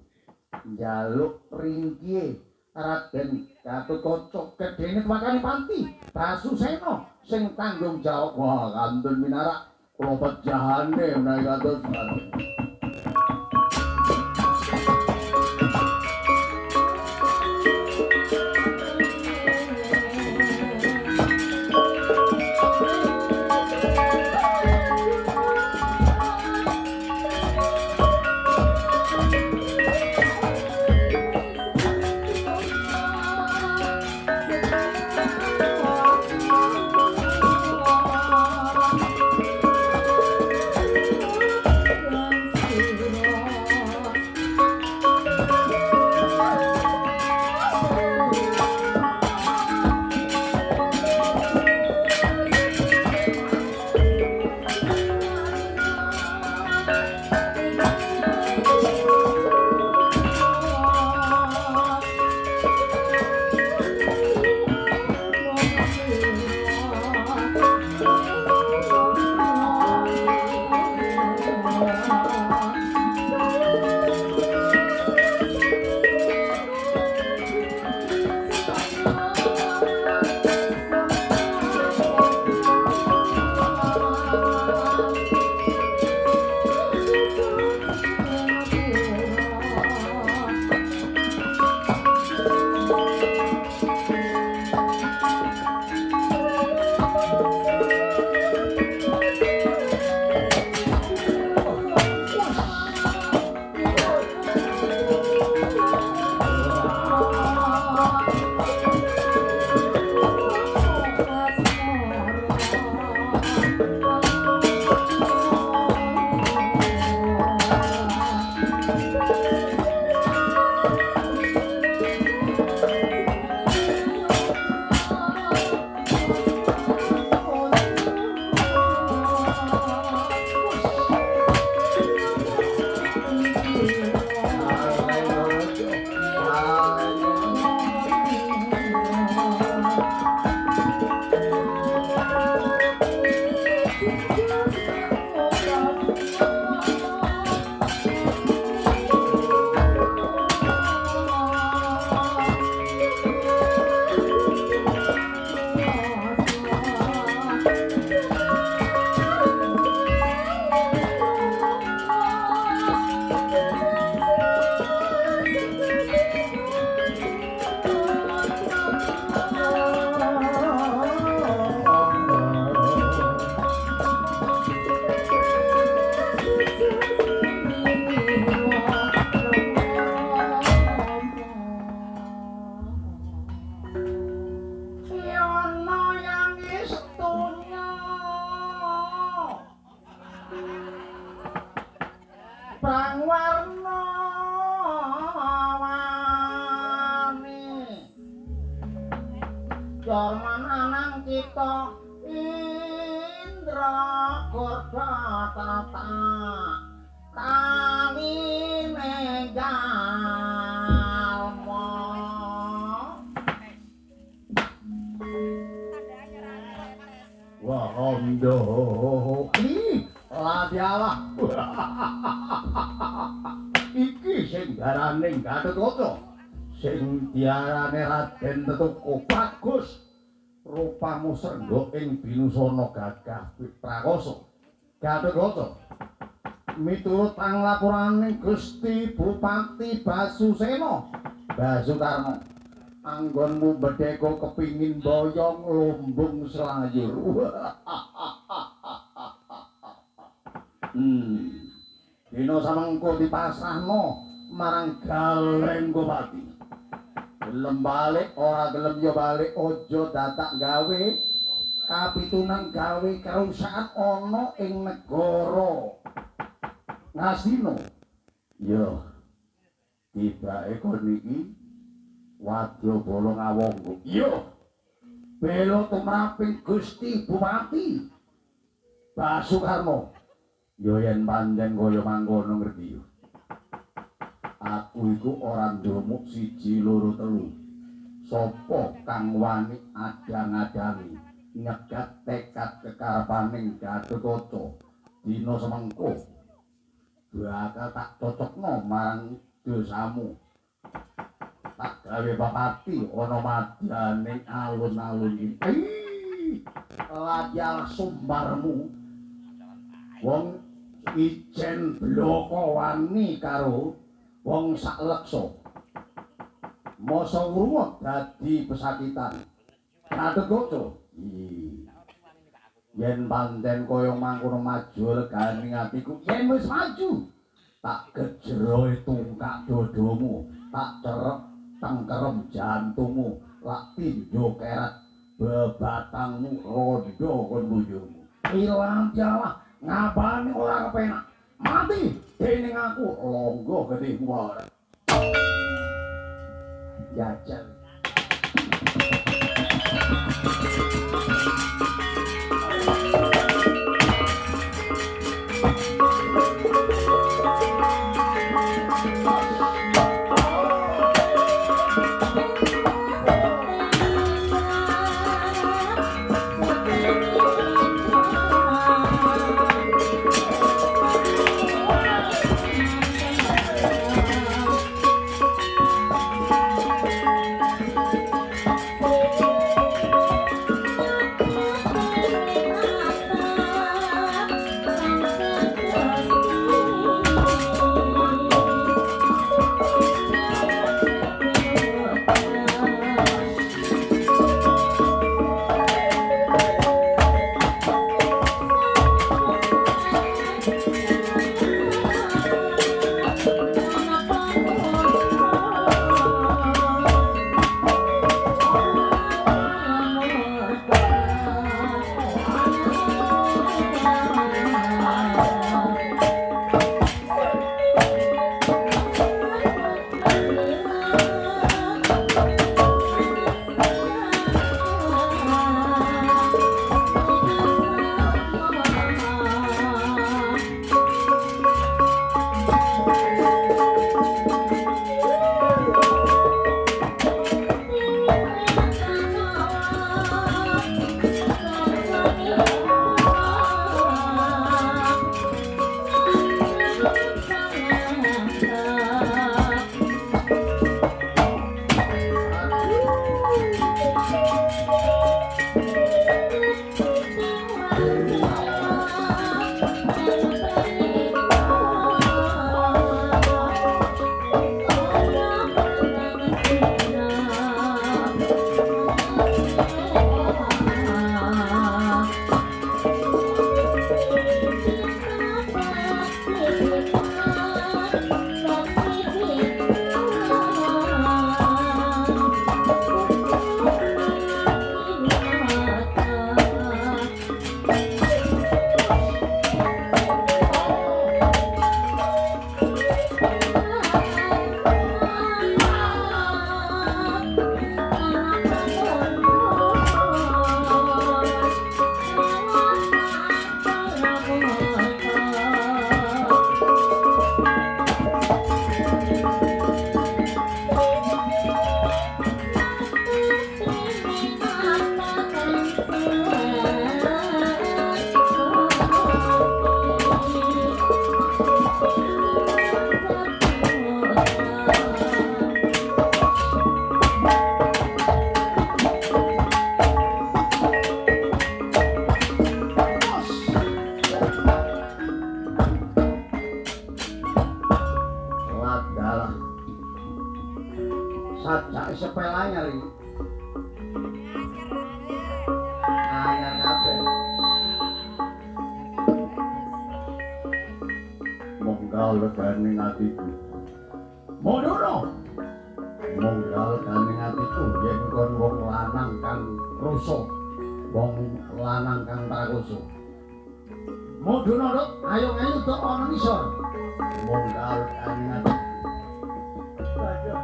njaluk ringkihe Raden Gatotkaca gedene tumakane Panti Basusena sing tanggung jawab wah kantun minarak kula pejahane menawi kados prang warna wani Jorman anang kita Indra Gorda tata Kawine jalma Wah rondo Ladialah iki sing daraning Gatotkaca sing diarani Raden Tetuku bagus rupamu srenggo ing binusana gagah prakasa Gatotkaca miturut panglapuraning Gusti Bupati Basusena Basukarna anggonmu bedheka kepingin boyong lumbung selayur dina samengko dipasrahno marang Galenggopati gelem balik ora gelem yo balik aja dadak gawe kapitunan gawe kerusakan ana ing negara Ngastina yo tibake kon iki Wadyabala ngawonggo yo bela tumraping Gusti Bupati Basukarna yo yen pancen kaya mangkono ngerti yo aku iku ora ndemuk 1 2 3 sapa kang wani adang-adangi nyegat tekad kekarepaning Gatotkaca dina semengko bakal tak cocokno marang dosamu tak gawe bapati ana madyaning alun-alun iki layal sumbarmu wong ijen bloko wani karo wong sakleksa masa ngruwet dadi pesakitan Gatotkaca yen pancen kaya mangkono maju regane atiku yen wis maju tak gejroe tungkak dodomu tak cerep tengkerem jantungmu lak tinjo keret bebatangmu rondo kon buyungmu ilang jalah ngabani ora kepenak mati dening aku longgo gedhe wae jajal Alah. Sajak sepel anyar iki. Anyar kabeh. Monggal leganing atiku. Monono. Monggal ganing atiku yen kon wong lanang kang rusuh. Wong lanang kang prakoso. Modono Dok, ayo Dok ana ngisor. Monggal ganing atiku. Aduh.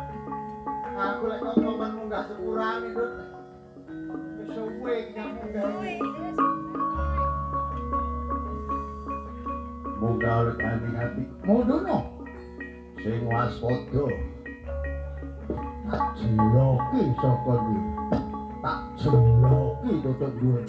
Aku lek kok momen munggah sepurane Dok. Wis suwe iki munggah. Monggal ganing atiku. Modono. Sing waspada. Tak jeloki saka ndi. Tak jeloki tutuk dhuwur.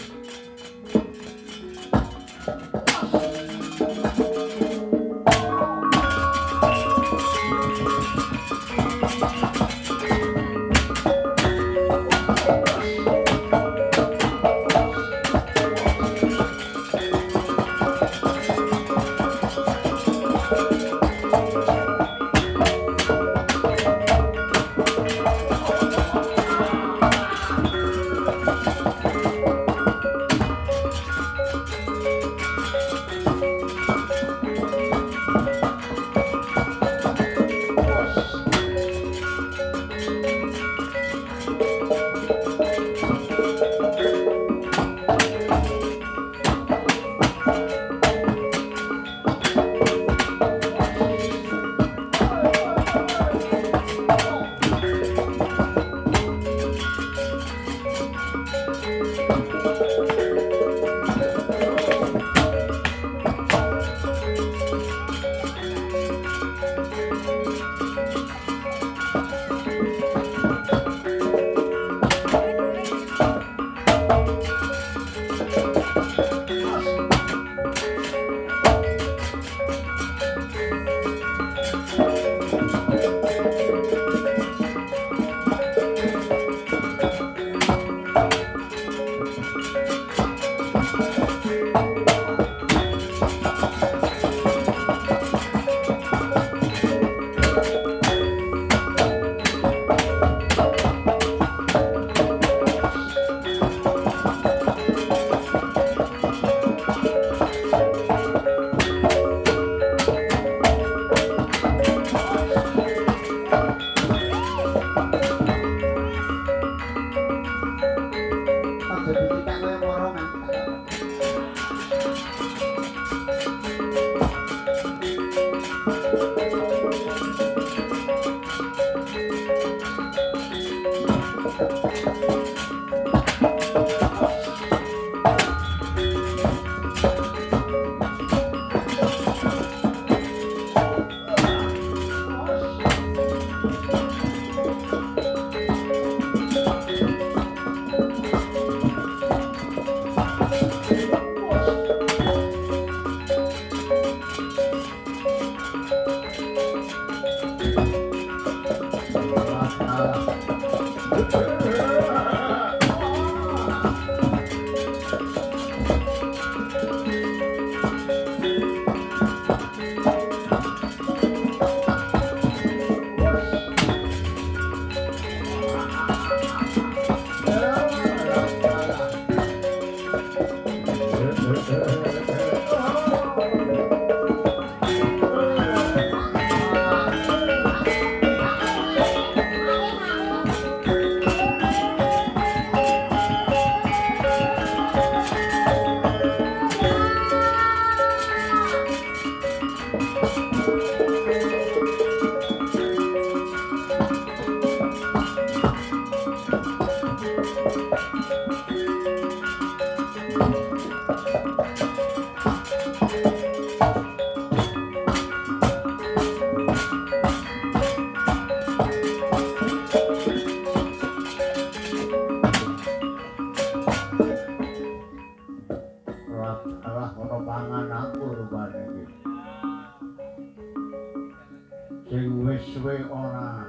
suwe ora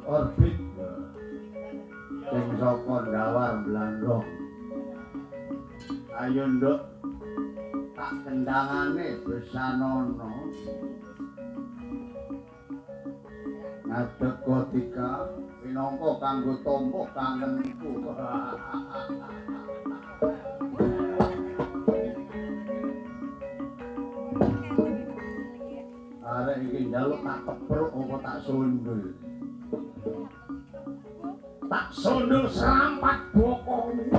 orbit sing saka Ndawar Blandong. Ayo nduk tak kendangane Besanana ngadeg Gotika minangka kanggo tombok kangenku. Arek iki njaluk tak kepruk apa tak sundul. Tak sundul serampat bokongmu.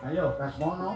Ayo, Kasmono.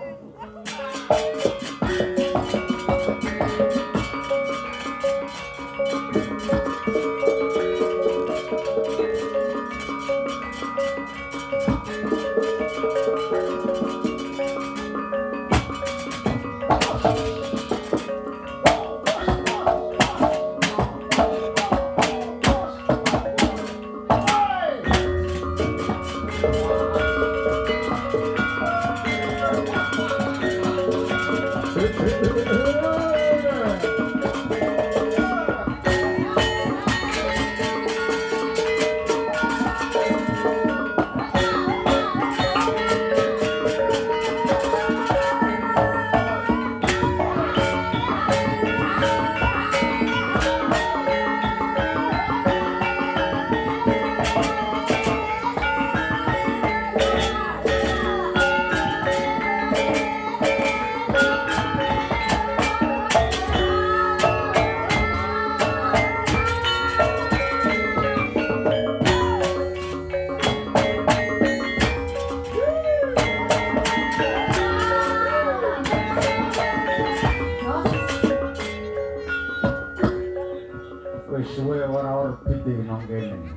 Wis suwe ora orbit nang kene.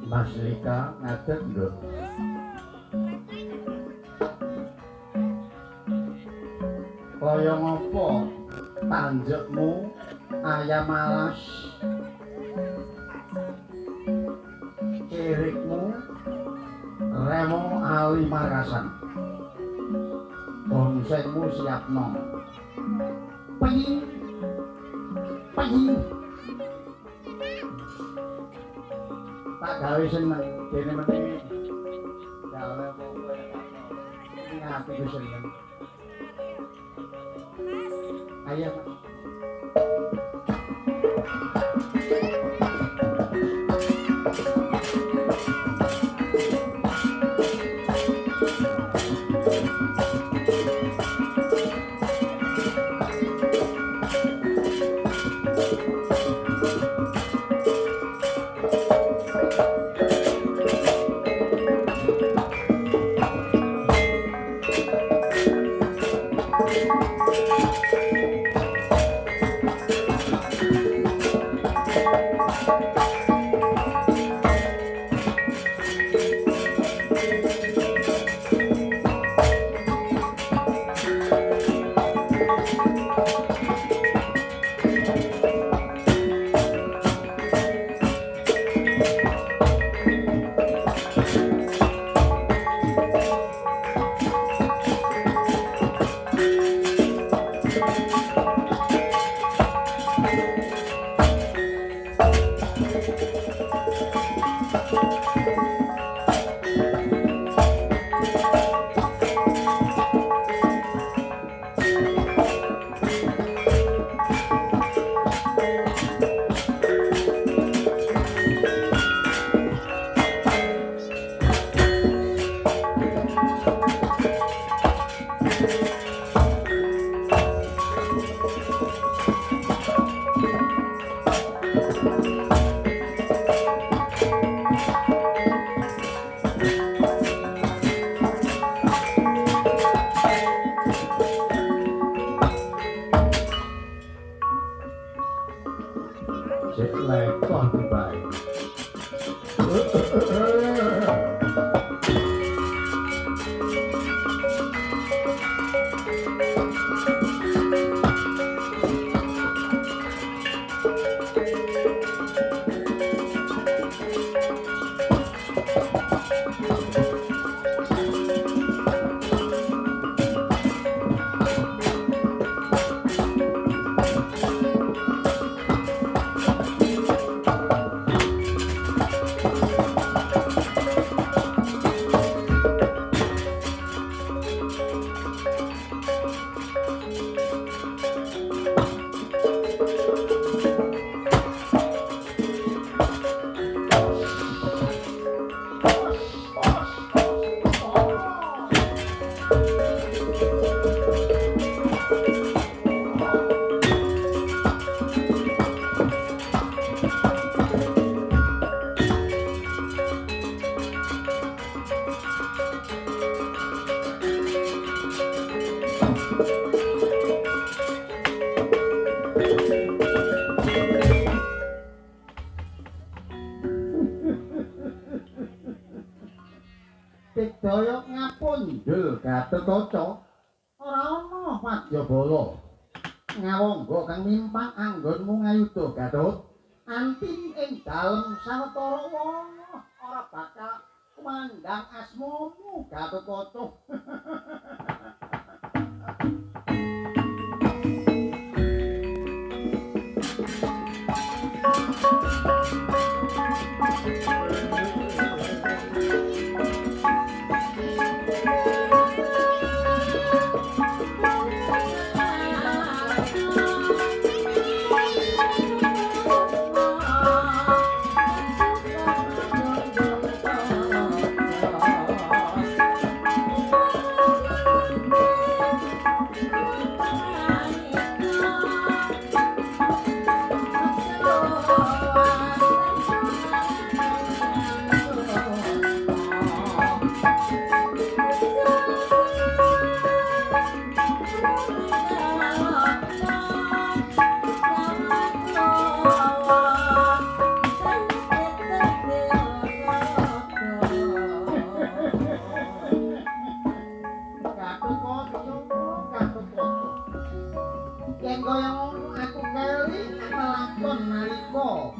Mas Lika ngadeg nduk. Kaya ngopo tanjekmu ayam alas? Kirikmu remo ali marasan. Bonsengmu siapno. Penyi. Penyi. Tak gawe seneng dene meneh gawe apa kowe iki ngati ku seneng ayo padha bae. Digdaya ngapundhul Gatotkaca ora ana Wadyabala ngawangga kang mimpang anggonmu ngayuda Gatut antin ing dalem sawetara wana ora bakal kumandhang asmamu Gatotkaca.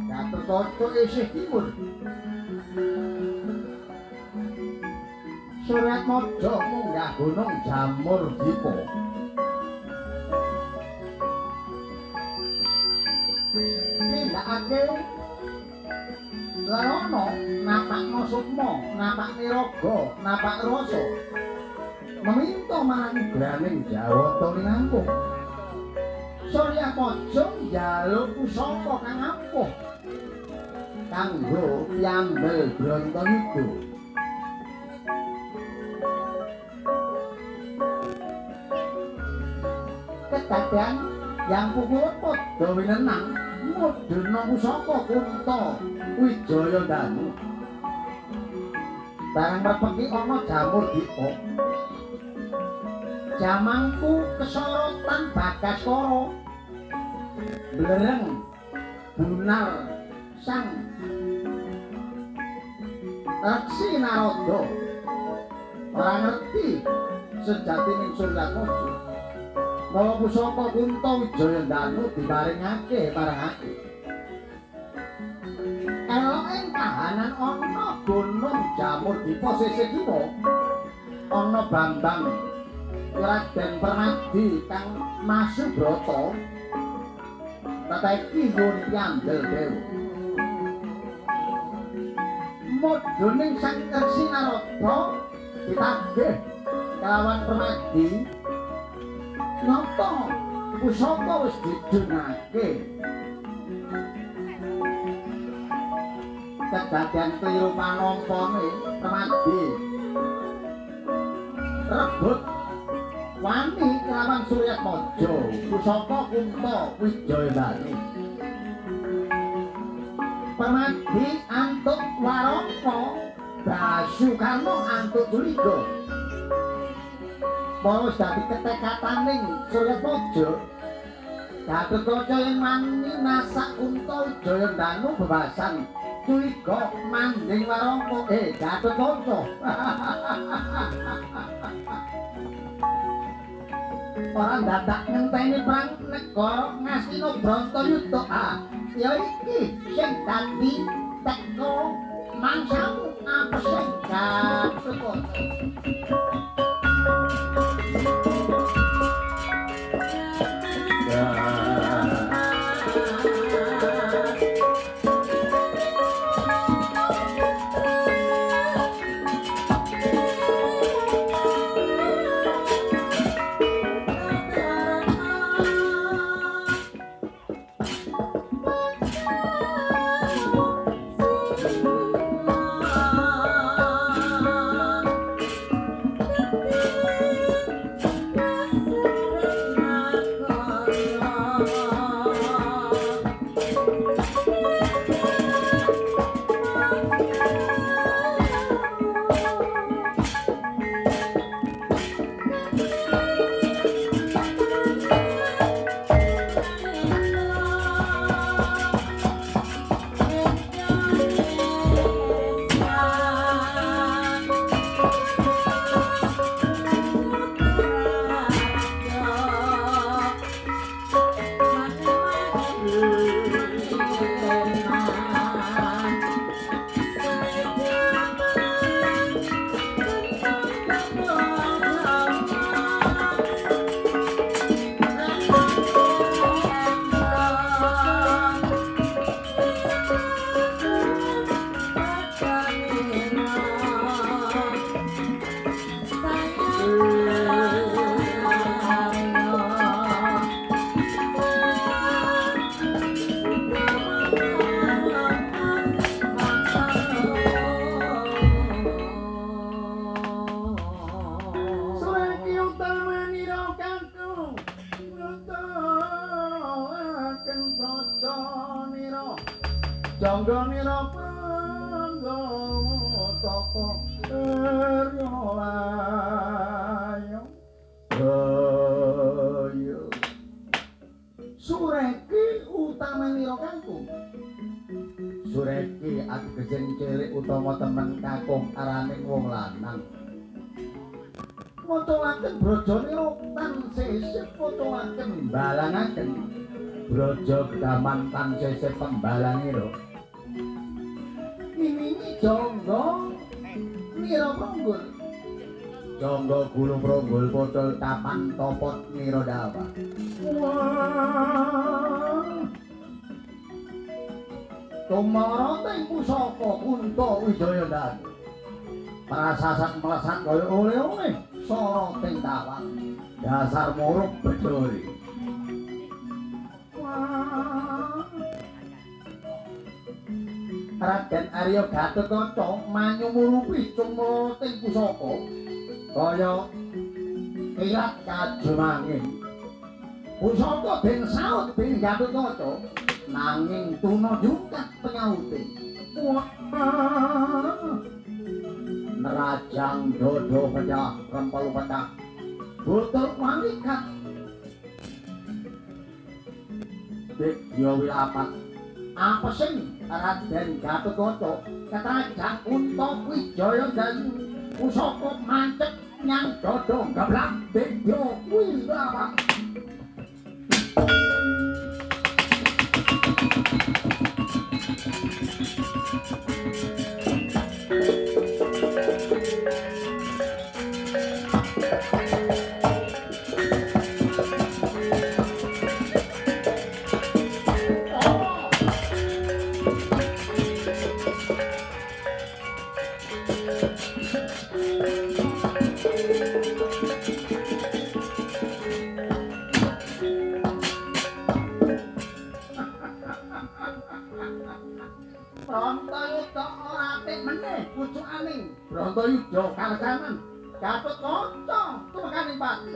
Gatotkaca isih timur. Suryatmaja munggah gunung Jamurdipa. Nindakake Larana napakna sukma, napak niraga, napak rasa. Meminta marang graning Jawata linangkung. Suryatmaja njaluk pusaka kang ampuh kanggo nyambel Brontonida. Kedadian yang pukul padha winenang mudhuna pusaka Kunta Wijayadanu. Barang mrepeki ana Jamurdipa. Jamangku kesorotan Bagaskara. Blereng Bunar sang Reksi Narada ora ngerti sejatining Suryatmaja. Mula pusaka Kunta Wijayadanu diparingake marang aku. Elok ing kahanan ana gunung Jamurdipa sisih kiwa ana Bambang Raden Permadi kang Masubrata tateki nyuwun piambel dewa. Mudhuning sang Reksi Narada ditagih kelawan Permadi nata pusaka wis didunake. Kedadian kliru panampane Permadi rebut wani kelawan Suryatmaja pusaka Kunta Wijayadanu. Permadi antuk Waraka, Basukarna antuk Dulika. Mula dadi ketekataning Suryatmaja Gatotkaca yen wani nasak unta Wijaya Danu bebasan curiga manding warangka Gatotkaca. Ora dadak ngenteni perang negara Ngastina Brantayuda. Ya iki sing dadi teka mangsamu apa sing Gatotkaca. Jangganira Pranggawa Tapa Eryalayo ayo Sureki utamanira Kakung. Sureki ategesing cilik utawa temen kakung araning wong lanang. Mocoaken brajanira tansih mocoaken balangaken braja gaman tansih pembalangira. Ini jangga nira pronggul. Jangga gulung pronggul potol kapan topot nira dawa. Wah. Tumara teng pusaka Kunta Wijaya Danu. Prasasat melesat kaya oleh-oleh sara teng tawang. Dasar muruk bedori. Wah. Raden Arya Gatotkaca manyumurupi cumara teng pusaka kaya kilat kajemanging. Pusaka den saut dening Gatotkaca nanging tuna jungkat penyaute. Wah. Nerajang dodo pecah rempel pecah botol wanikat Dikya wilapat apa sing Raden Gatotkaca ketrajang Kunta Wijaya Danu pusaka mancep nyang dodo geblak Dikya wilapat. Brantayuda ora apik meneh pucukaning Brantayuda kalekanan Gatotkaca tumekaning pati.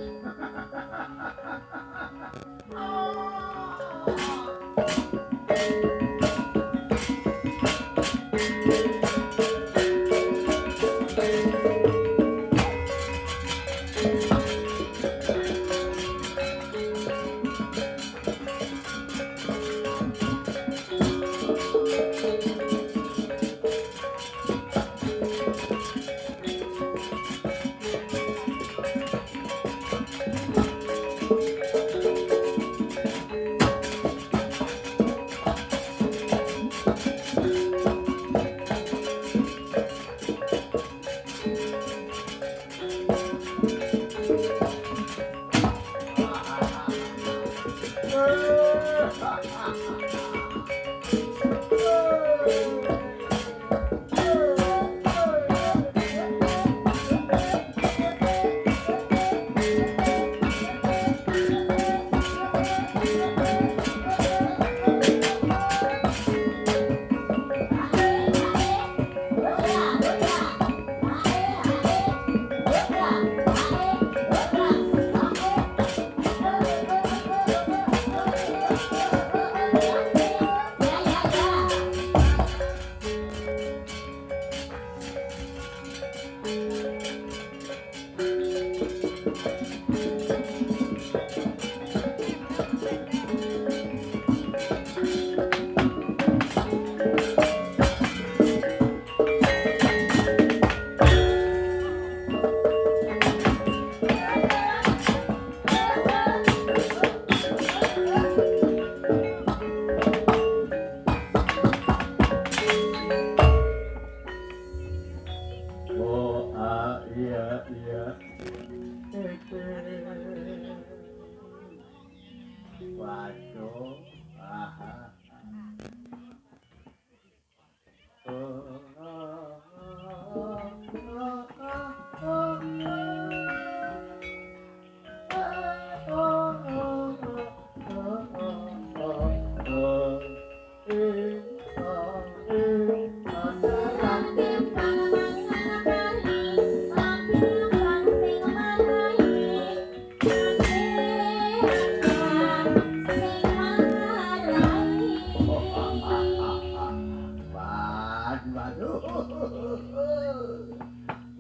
Waduh.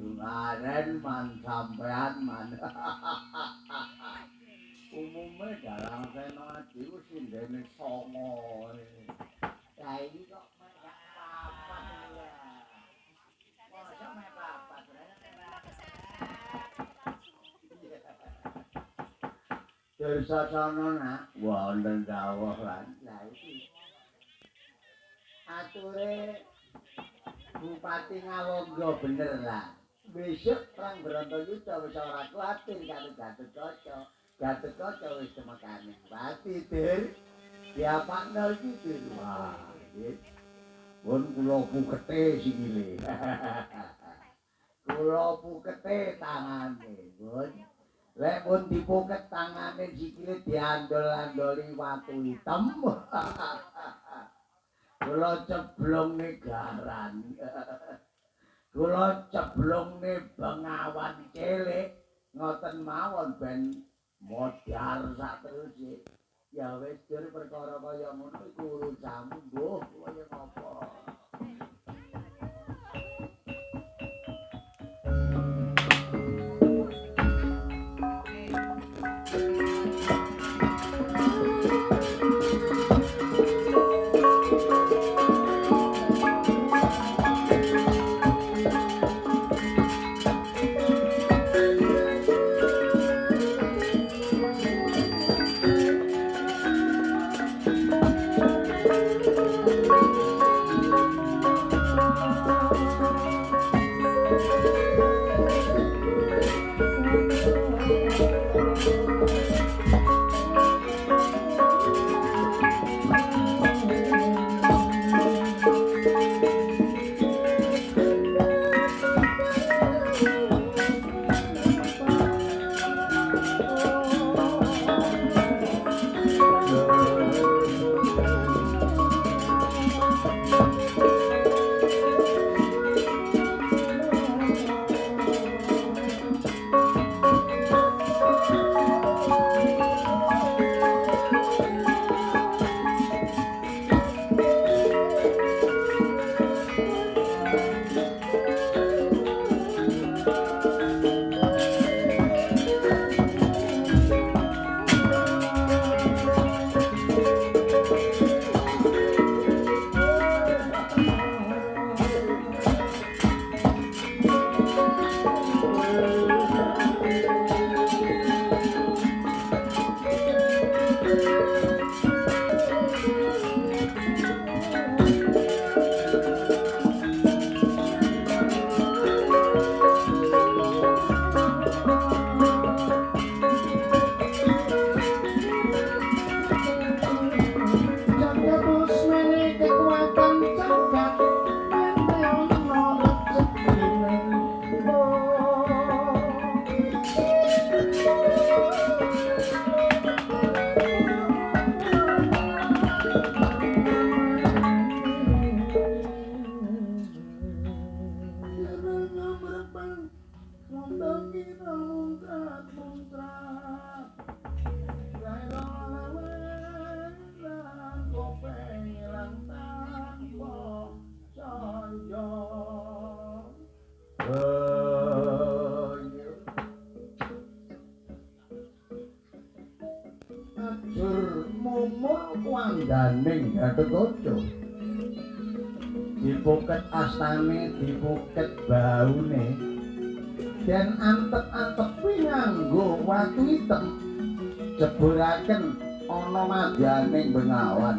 Kemarin man sampean man. Umumnya dalam senadi ku sindene songo. Ya iki kok mek papat ya. Mosok mek papat. Desa sono nak wonten dawuh lan. Lah iki ature Bupati Ngawangga bener lah. Besok perang Brontoyuda wis ora kuwatir karo Gatotkaca. Gatotkaca wis temekane Bupati Dir. Diapakno iki Dir. Wah, nggih. Pun kula pukete sikile. Kula pukete tangane, Bun. Lek pun dipuket tangane sikile diandol-andoli watu hitam. Kula ceblongne garan. Kula ceblongne bengawan cilik ngoten mawon ben modar sak teruse. Ya wis jur perkara kaya ngono iku urusanmu mbuh kaya ngapa. Kuandaning Gatotkaca dipuket astane dipuket baune dan antep-antepi nganggo watu hitam jeburaken ana madyaning bengawan.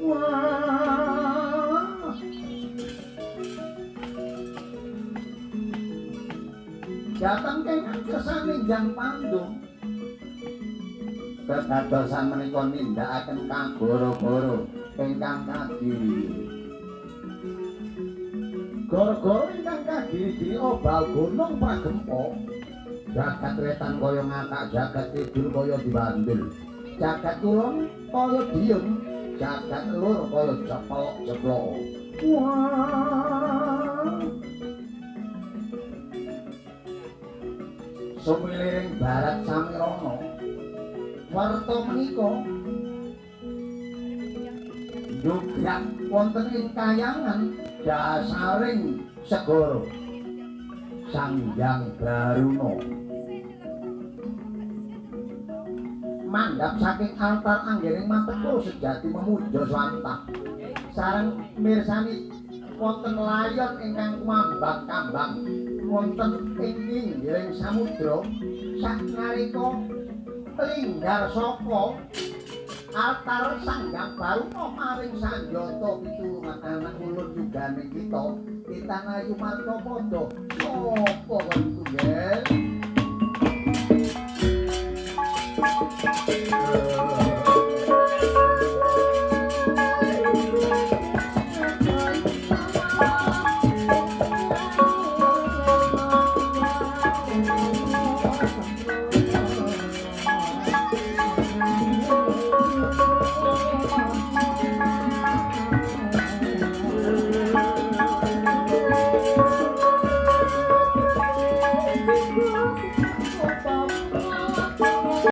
Wah, datang kengan kesane Jang Pandu kedadosan menika nindakaken kagoro-goro ingkang kadiri. Goro-goro ingkang kadiri obal gunung pragempa. Jagat wetan kaya ngakak, jagat kidul kaya dibandul. Jagat kulon kaya diem, jagat lur kaya jeplok-jeplok. Wah. Sumiliring barat Samirana warta menika Jograk wonten ing kayangan dasaring segara Sanghyang Baruna mandhap saking altar anggening mateka sejati memuja swantah sareng mirsani wonten layon ingkang kumambang-kambang wonten ing inggiling samudra saknalika linggar saka altar Sanghyang Baruna maring sanjata pitulungan anak ulun yugane kita Titanayu Martapada sapa kok tunggal